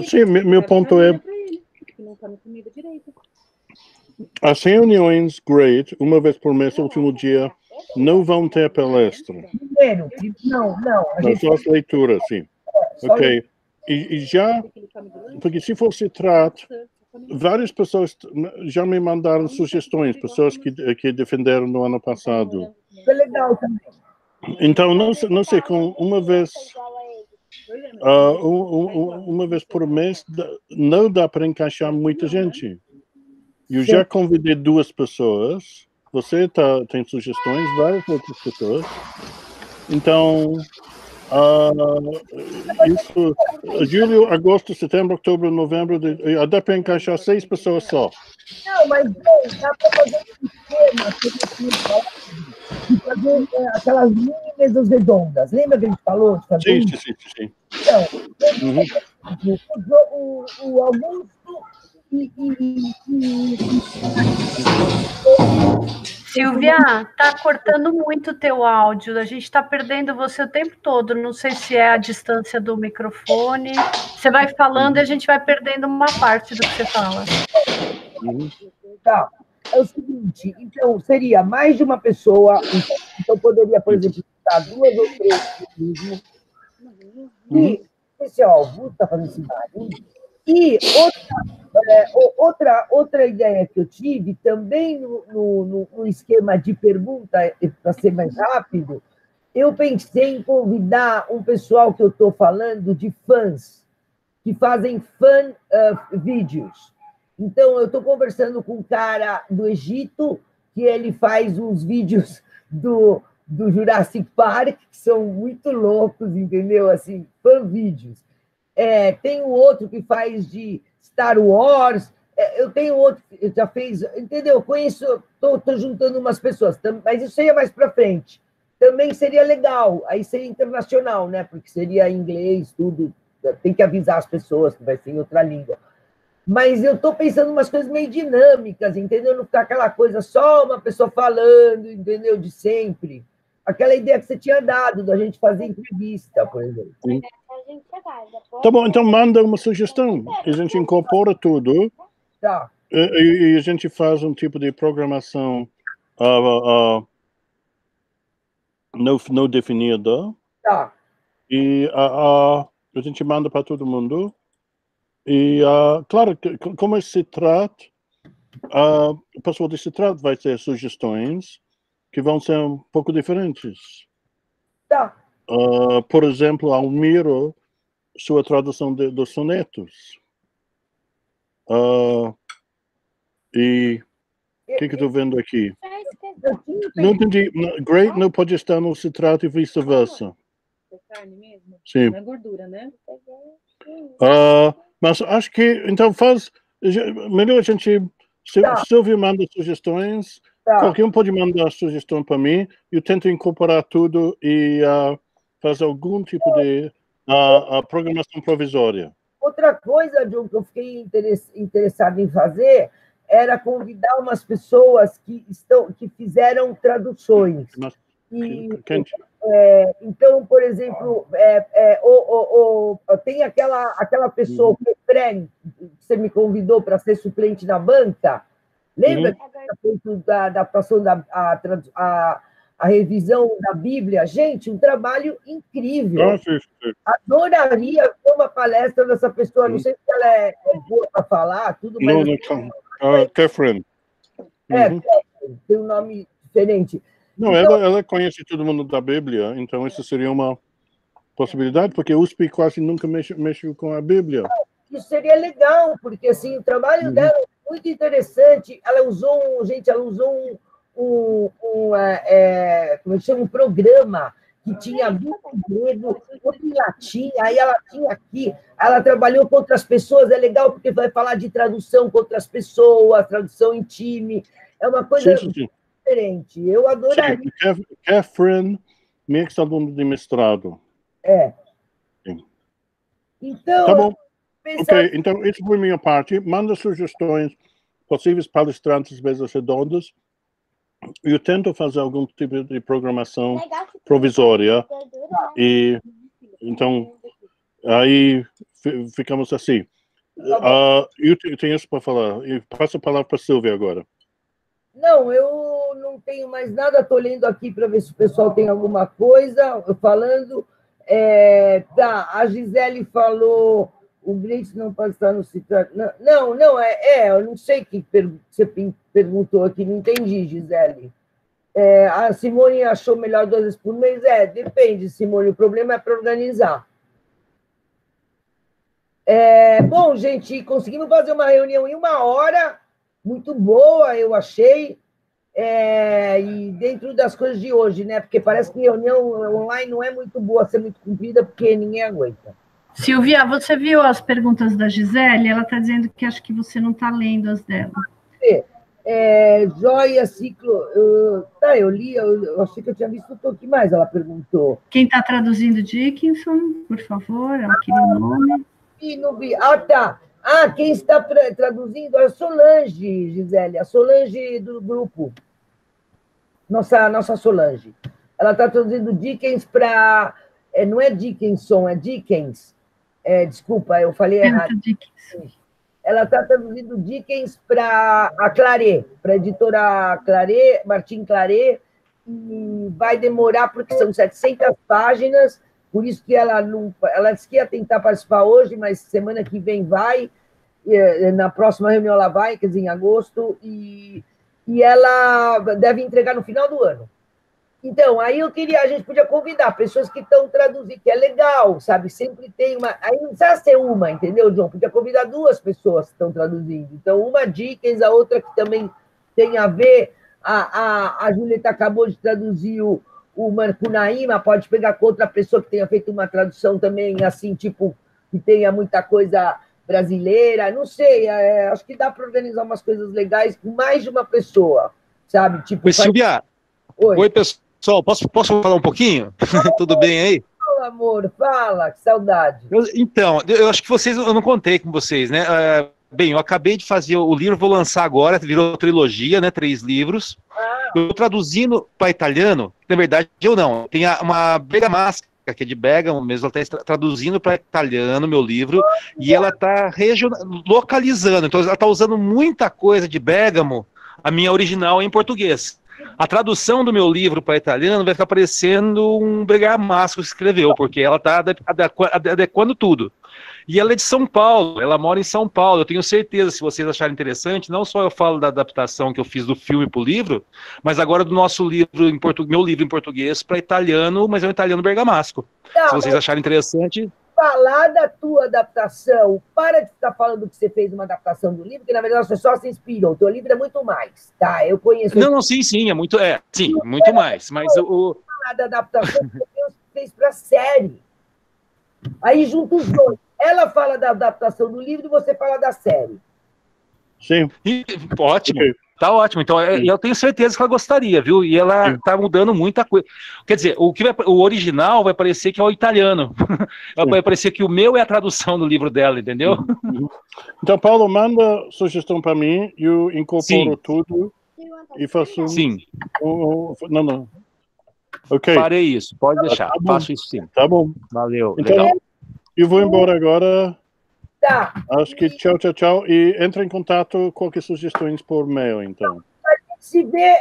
Sim, meu ponto é... Não está na comida direito. As reuniões great, uma vez por mês, último dia, não vão ter palestra. Não. Só as leituras, sim. Ok. E já, porque se fosse trato, várias pessoas já me mandaram sugestões, pessoas que defenderam no ano passado. Foi legal também. Então, não sei, com uma vez por mês, não dá para encaixar muita gente. Eu já convidei duas pessoas, você tem sugestões, várias outras pessoas. Então, isso, julho, agosto, setembro, outubro, novembro, dá para encaixar 6 pessoas só. Não, mas dá para fazer um esquema de fazer aquelas mini mesas redondas. Lembra que a gente falou de fazer isso? Sim. Então, o Augusto Silvia, tá cortando muito o teu áudio. A gente está perdendo você o tempo todo. Não sei se é a distância do microfone. Você vai falando e a gente vai perdendo uma parte do que você fala. Tá. É o seguinte, então, seria mais de uma pessoa, então poderia, por exemplo, citar 2 ou 3 mesmo. E esse Augusto está fazendo esse barulho. E outra ideia que eu tive, também no esquema de pergunta, para ser mais rápido, eu pensei em convidar um pessoal que eu estou falando de fãs, que fazem fan vídeos. Então, eu estou conversando com um cara do Egito, que ele faz uns vídeos do Jurassic Park, que são muito loucos, entendeu? Assim, fan vídeos. Tem um outro que faz de Star Wars, eu tenho outro que já fez, entendeu? Eu conheço, estou juntando umas pessoas, mas isso seria mais para frente. Também seria legal, aí seria internacional, né? Porque seria em inglês, tudo, tem que avisar as pessoas que vai ser em outra língua. Mas eu estou pensando em umas coisas meio dinâmicas, entendeu? Não ficar aquela coisa só uma pessoa falando, entendeu? De sempre. Aquela ideia que você tinha dado, da gente fazer entrevista, por exemplo. Tá bom, então manda uma sugestão. A gente incorpora tudo. Tá. E a gente faz um tipo de programação não definida. Tá. E a gente manda para todo mundo. E, claro, como se trata, a pessoa de se trata vai ter sugestões que vão ser um pouco diferentes. Tá. Por exemplo, Almiro, sua tradução dos sonetos. E o que eu estou vendo aqui? Não entendi. Great não pode estar no citrato e vice-versa. É carne mesmo? Sim. Não é gordura, né? Mas acho que, então, melhor a gente... Silvia manda sugestões, qualquer um pode mandar sugestão para mim, eu tento incorporar tudo e fazer algum tipo de programação provisória. Outra coisa, John, que eu fiquei interessado em fazer era convidar umas pessoas que fizeram traduções. Então, por exemplo, tem aquela pessoa, o Fren, que você me convidou para ser suplente na banca, Lembra que tinha feito da adaptação a revisão da Bíblia? Gente, um trabalho incrível. Adoraria ter uma palestra dessa pessoa. Não sei se ela é boa para falar, tudo, mas... Catherine. Tem um nome diferente. Não, então, ela conhece todo mundo da Bíblia, então isso seria uma possibilidade, porque o USP quase nunca mexe com a Bíblia. Isso seria legal, porque assim, o trabalho dela é muito interessante. Ela usou um programa que tinha muito grego, muito em latim, aí ela tinha aqui, ela trabalhou com outras pessoas, é legal porque vai falar de tradução com outras pessoas, tradução em time, é uma coisa diferente. Eu adoraria. Sim, Catherine, minha ex-aluna de mestrado. Sim. Então, tá bom. Ok, então isso por minha parte. Manda sugestões, possíveis palestrantes, mesas redondas. Eu tento fazer algum tipo de programação provisória. E então, aí ficamos assim. Eu tenho isso para falar. E passo a palavra para a Silvia agora. Não, eu não tenho mais nada. Estou lendo aqui para ver se o pessoal tem alguma coisa falando. A Gisele falou... O Grinch não pode estar no citado. Não, eu não sei o que você perguntou aqui, não entendi, Gisele. A Simone achou melhor 2 vezes por mês? Depende, Simone, o problema é para organizar. Bom, gente, conseguimos fazer uma reunião em 1 hora, muito boa, eu achei, e dentro das coisas de hoje, né? Porque parece que reunião online não é muito boa ser muito cumprida, porque ninguém aguenta. Silvia, você viu as perguntas da Gisele? Ela está dizendo que acho que você não está lendo as dela. Joia, ciclo... eu li, eu achei que eu tinha visto o que mais ela perguntou. Quem está traduzindo Dickinson, por favor, aquele nome. Não vi. Tá. Quem está traduzindo é a Solange, Gisele, a Solange do grupo. Nossa Solange. Ela está traduzindo Dickens para... não é Dickinson, é Dickens. Desculpa, eu falei errado. Ela está traduzindo Dickens para a Claret, para a editora Claret, Martin Claret, e vai demorar porque são 700 páginas, por isso que ela disse que ia tentar participar hoje, mas semana que vem vai, na próxima reunião ela vai, quer dizer, em agosto, e ela deve entregar no final do ano. Então, aí a gente podia convidar pessoas que estão traduzindo, que é legal, sabe? Sempre tem uma... Aí não precisa ser uma, entendeu, João? Podia convidar 2 pessoas que estão traduzindo. Então, uma Dickens, a outra que também tem a ver. A Julieta acabou de traduzir o Macunaíma, pode pegar com outra pessoa que tenha feito uma tradução também, assim, tipo, que tenha muita coisa brasileira. Não sei, acho que dá para organizar umas coisas legais com mais de uma pessoa, sabe? Tipo, Oi, Silvia. Oi, pessoal. Posso falar um pouquinho? Tudo bem aí? Fala, amor, fala, que saudade. Eu acho que eu não contei com vocês, né? Bem, eu acabei de fazer o livro, vou lançar agora, virou trilogia, né? 3 livros. Eu estou traduzindo para italiano, na verdade, eu não. Tem uma bergamasca, que é de Bergamo mesmo, ela está traduzindo para italiano meu livro, e ela está localizando, então ela está usando muita coisa de Bergamo, a minha original é em português. A tradução do meu livro para italiano vai ficar parecendo um bergamasco que escreveu, porque ela está adequando tudo. E ela é de São Paulo, ela mora em São Paulo. Eu tenho certeza, se vocês acharem interessante, não só eu falo da adaptação que eu fiz do filme para o livro, mas agora do nosso livro, meu livro em português para italiano, mas é um italiano bergamasco. Se vocês acharem interessante... Falar da tua adaptação, para de ficar falando que você fez uma adaptação do livro, porque na verdade você só se inspirou. O teu livro é muito mais, tá? Eu conheço... Não, sim, é muito mais. Mas falar da adaptação que você fez para a série. Aí junta os 2. Ela fala da adaptação do livro e você fala da série. Sim. Ótimo. Tá ótimo. Então, eu tenho certeza que ela gostaria, viu? E ela tá mudando muita coisa. Quer dizer, o original vai parecer que é o italiano. Vai parecer que o meu é a tradução do livro dela, entendeu? Então, Paulo, manda sugestão para mim, eu incorporo tudo e faço... Sim. Não. Ok. Farei isso, pode deixar. Faço isso sim. Tá bom. Valeu, então, legal. Eu vou embora agora. Tá. Acho que tchau, tchau, tchau. E entra em contato com qualquer sugestões por mail, então. A gente se vê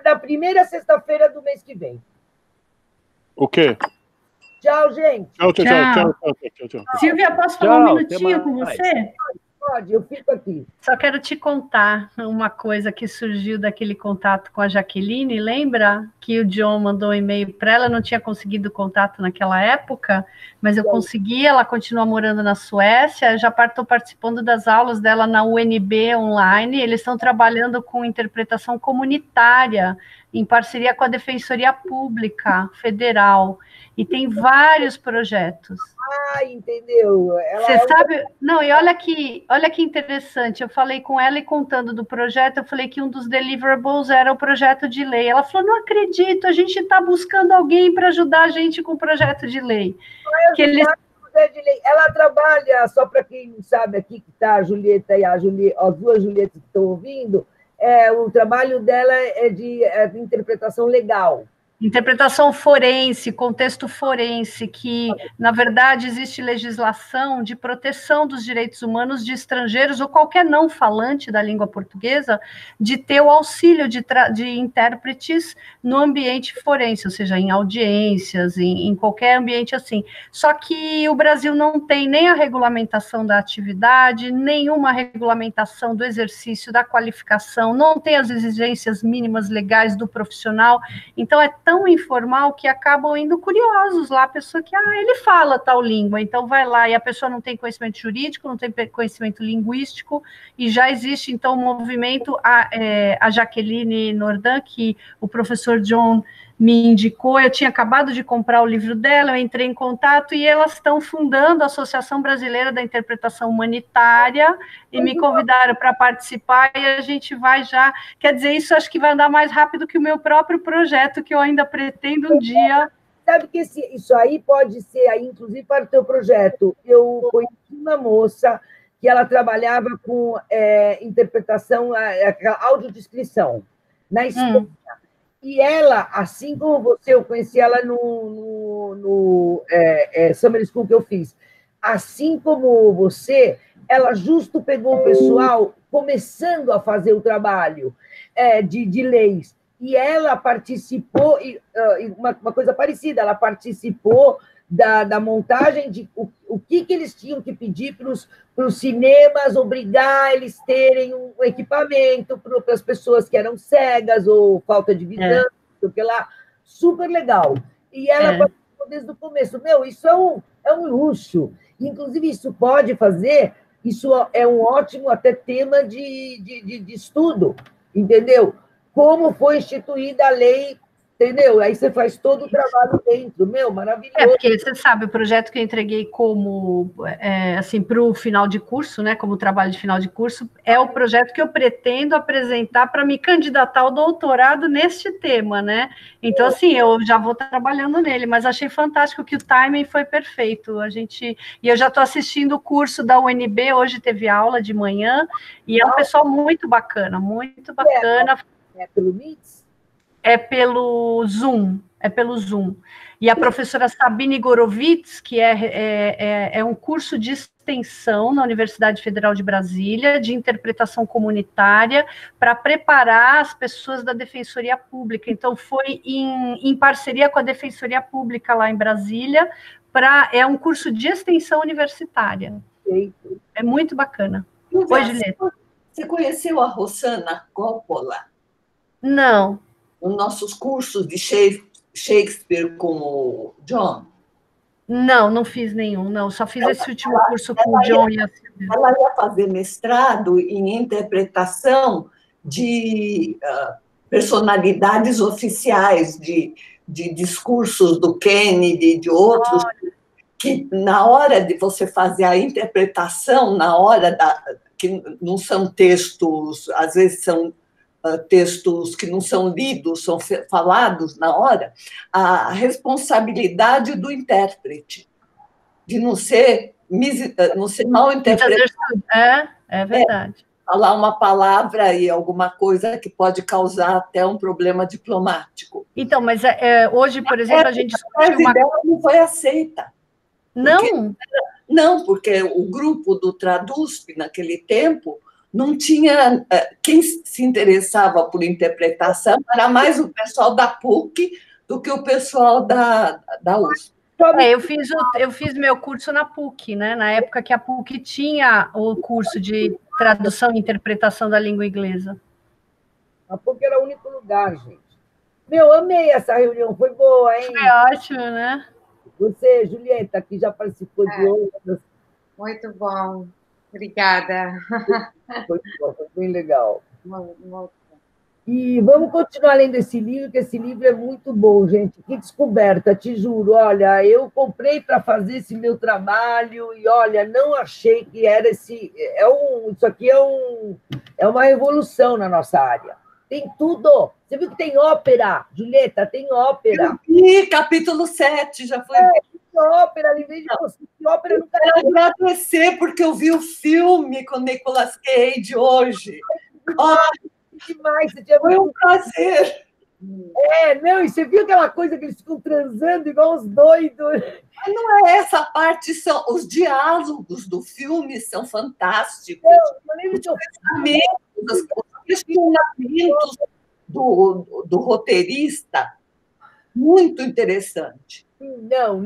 na primeira sexta-feira do mês que vem. O quê? Tchau, gente. Tchau, tchau, tchau, tchau, tchau, tchau. Silvia, posso falar um minutinho com você? Pode, eu fico aqui. Só quero te contar uma coisa que surgiu daquele contato com a Jaqueline. Lembra que o John mandou um e-mail para ela, não tinha conseguido contato naquela época, mas eu consegui, ela continua morando na Suécia, já estou participando das aulas dela na UNB online, eles estão trabalhando com interpretação comunitária, em parceria com a Defensoria Pública Federal, e tem vários projetos. Ah, entendeu? Você sabe... Não, e olha que interessante, eu falei com ela e contando do projeto, eu falei que um dos deliverables era o projeto de lei. Ela falou, não acredito, a gente está buscando alguém para ajudar a gente com o projeto de lei. Ela trabalha, só para quem não sabe aqui, que está a Julieta e as duas Julietas que estão ouvindo, o trabalho dela é de interpretação legal. Interpretação forense, contexto forense, que, na verdade, existe legislação de proteção dos direitos humanos de estrangeiros ou qualquer não falante da língua portuguesa de ter o auxílio de intérpretes no ambiente forense, ou seja, em audiências, em qualquer ambiente assim. Só que o Brasil não tem nem a regulamentação da atividade, nenhuma regulamentação do exercício, da qualificação, não tem as exigências mínimas legais do profissional, então é tão informal que acabam indo curiosos lá, a pessoa que, ele fala tal língua, então vai lá, e a pessoa não tem conhecimento jurídico, não tem conhecimento linguístico, e já existe, então, um movimento, a Jaqueline Nordan, que o professor John me indicou, eu tinha acabado de comprar o livro dela, eu entrei em contato, e elas estão fundando a Associação Brasileira da Interpretação Humanitária, e me convidaram para participar, e a gente vai já, quer dizer, isso acho que vai andar mais rápido que o meu próprio projeto, que eu ainda pretendo um dia... Sabe que isso aí pode ser, aí, inclusive, para o teu projeto. Eu conheci uma moça que ela trabalhava com interpretação, audiodescrição, na Espanha. E ela, assim como você, eu conheci ela no Summer School que eu fiz, assim como você, ela justo pegou o pessoal começando a fazer o trabalho de leis, e ela participou, uma coisa parecida, ela participou da montagem de o que eles tinham que pedir para os cinemas, obrigar eles terem um equipamento para as pessoas que eram cegas ou falta de visão, porque lá, super legal. E ela participou desde o começo. Isso é um luxo. Inclusive, isso pode fazer, isso é um ótimo até tema de estudo, entendeu? Como foi instituída a lei, entendeu? Aí você faz todo o trabalho dentro, maravilhoso. Porque você sabe, o projeto que eu entreguei como, assim, para o final de curso, né, como trabalho de final de curso, é o projeto que eu pretendo apresentar para me candidatar ao doutorado neste tema, né? Então, assim, eu já vou trabalhando nele, mas achei fantástico que o timing foi perfeito. E eu já estou assistindo o curso da UNB, hoje teve aula de manhã, e é um pessoal muito bacana, muito bacana. É pelo Meets? É pelo Zoom. E a professora Sabine Gorovitz, que é um curso de extensão na Universidade Federal de Brasília, de interpretação comunitária, para preparar as pessoas da Defensoria Pública. Então, foi em parceria com a Defensoria Pública lá em Brasília, é um curso de extensão universitária. É muito bacana. Oi, Julieta. Você conheceu a Rossana Coppola? Não. Nos nossos cursos de Shakespeare com o John? Não fiz nenhum, não. Só fiz esse último curso com o John e a Silvia. Ela ia fazer mestrado em interpretação de personalidades oficiais, de discursos do Kennedy, de outros, que na hora de você fazer a interpretação, que não são textos, às vezes são textos que não são lidos, são falados na hora, a responsabilidade do intérprete, de não ser mal interpretado. É verdade. Falar uma palavra e alguma coisa que pode causar até um problema diplomático. Então, mas hoje, por exemplo, a gente discutiu dela não foi aceita. Não? Não, porque o grupo do Tradusp, naquele tempo, não tinha. Quem se interessava por interpretação era mais o pessoal da PUC do que o pessoal da USP. Eu fiz meu curso na PUC, né? Na época que a PUC tinha o curso de tradução e interpretação da língua inglesa. A PUC era o único lugar, gente. Meu, amei essa reunião, foi boa, hein? Foi ótimo, né? Você, Julieta, que já participou de outras. Muito bom. Obrigada. Foi bom, foi bem legal. Muito. E vamos continuar lendo esse livro, que esse livro é muito bom, gente. Que descoberta, te juro. Olha, eu comprei para fazer esse meu trabalho e, olha, não achei que era esse... Isso aqui é uma revolução na nossa área. Tem tudo. Você viu que tem ópera, Julieta? Tem ópera. Eu vi, capítulo 7, já foi. Tem ópera, lembrei de você. Que ópera nunca... Eu quero agradecer, porque eu vi o filme com Nicolas Cage hoje. Demais, foi um prazer. Não, e você viu aquela coisa que eles ficam transando igual uns doidos? Mas não é essa parte, os diálogos do filme são fantásticos. Os questionamentos do roteirista, muito interessante. Não.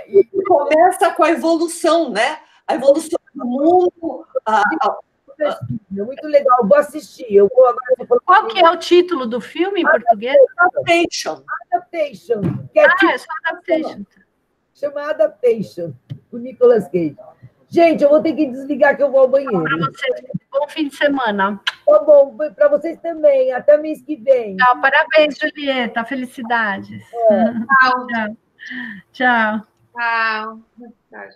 E começa com a evolução, né? A evolução do mundo. Muito legal, vou assistir. Qual que é o título do filme em português? Adaptation. É só Adaptation. Chama Adaptation, com Nicolas Cage. Gente, eu vou ter que desligar que eu vou ao banheiro. Para vocês, bom fim de semana. Tá bom, para vocês também. Até mês que vem. Tchau, parabéns, Julieta. Felicidades. Tchau. Tchau. Tchau.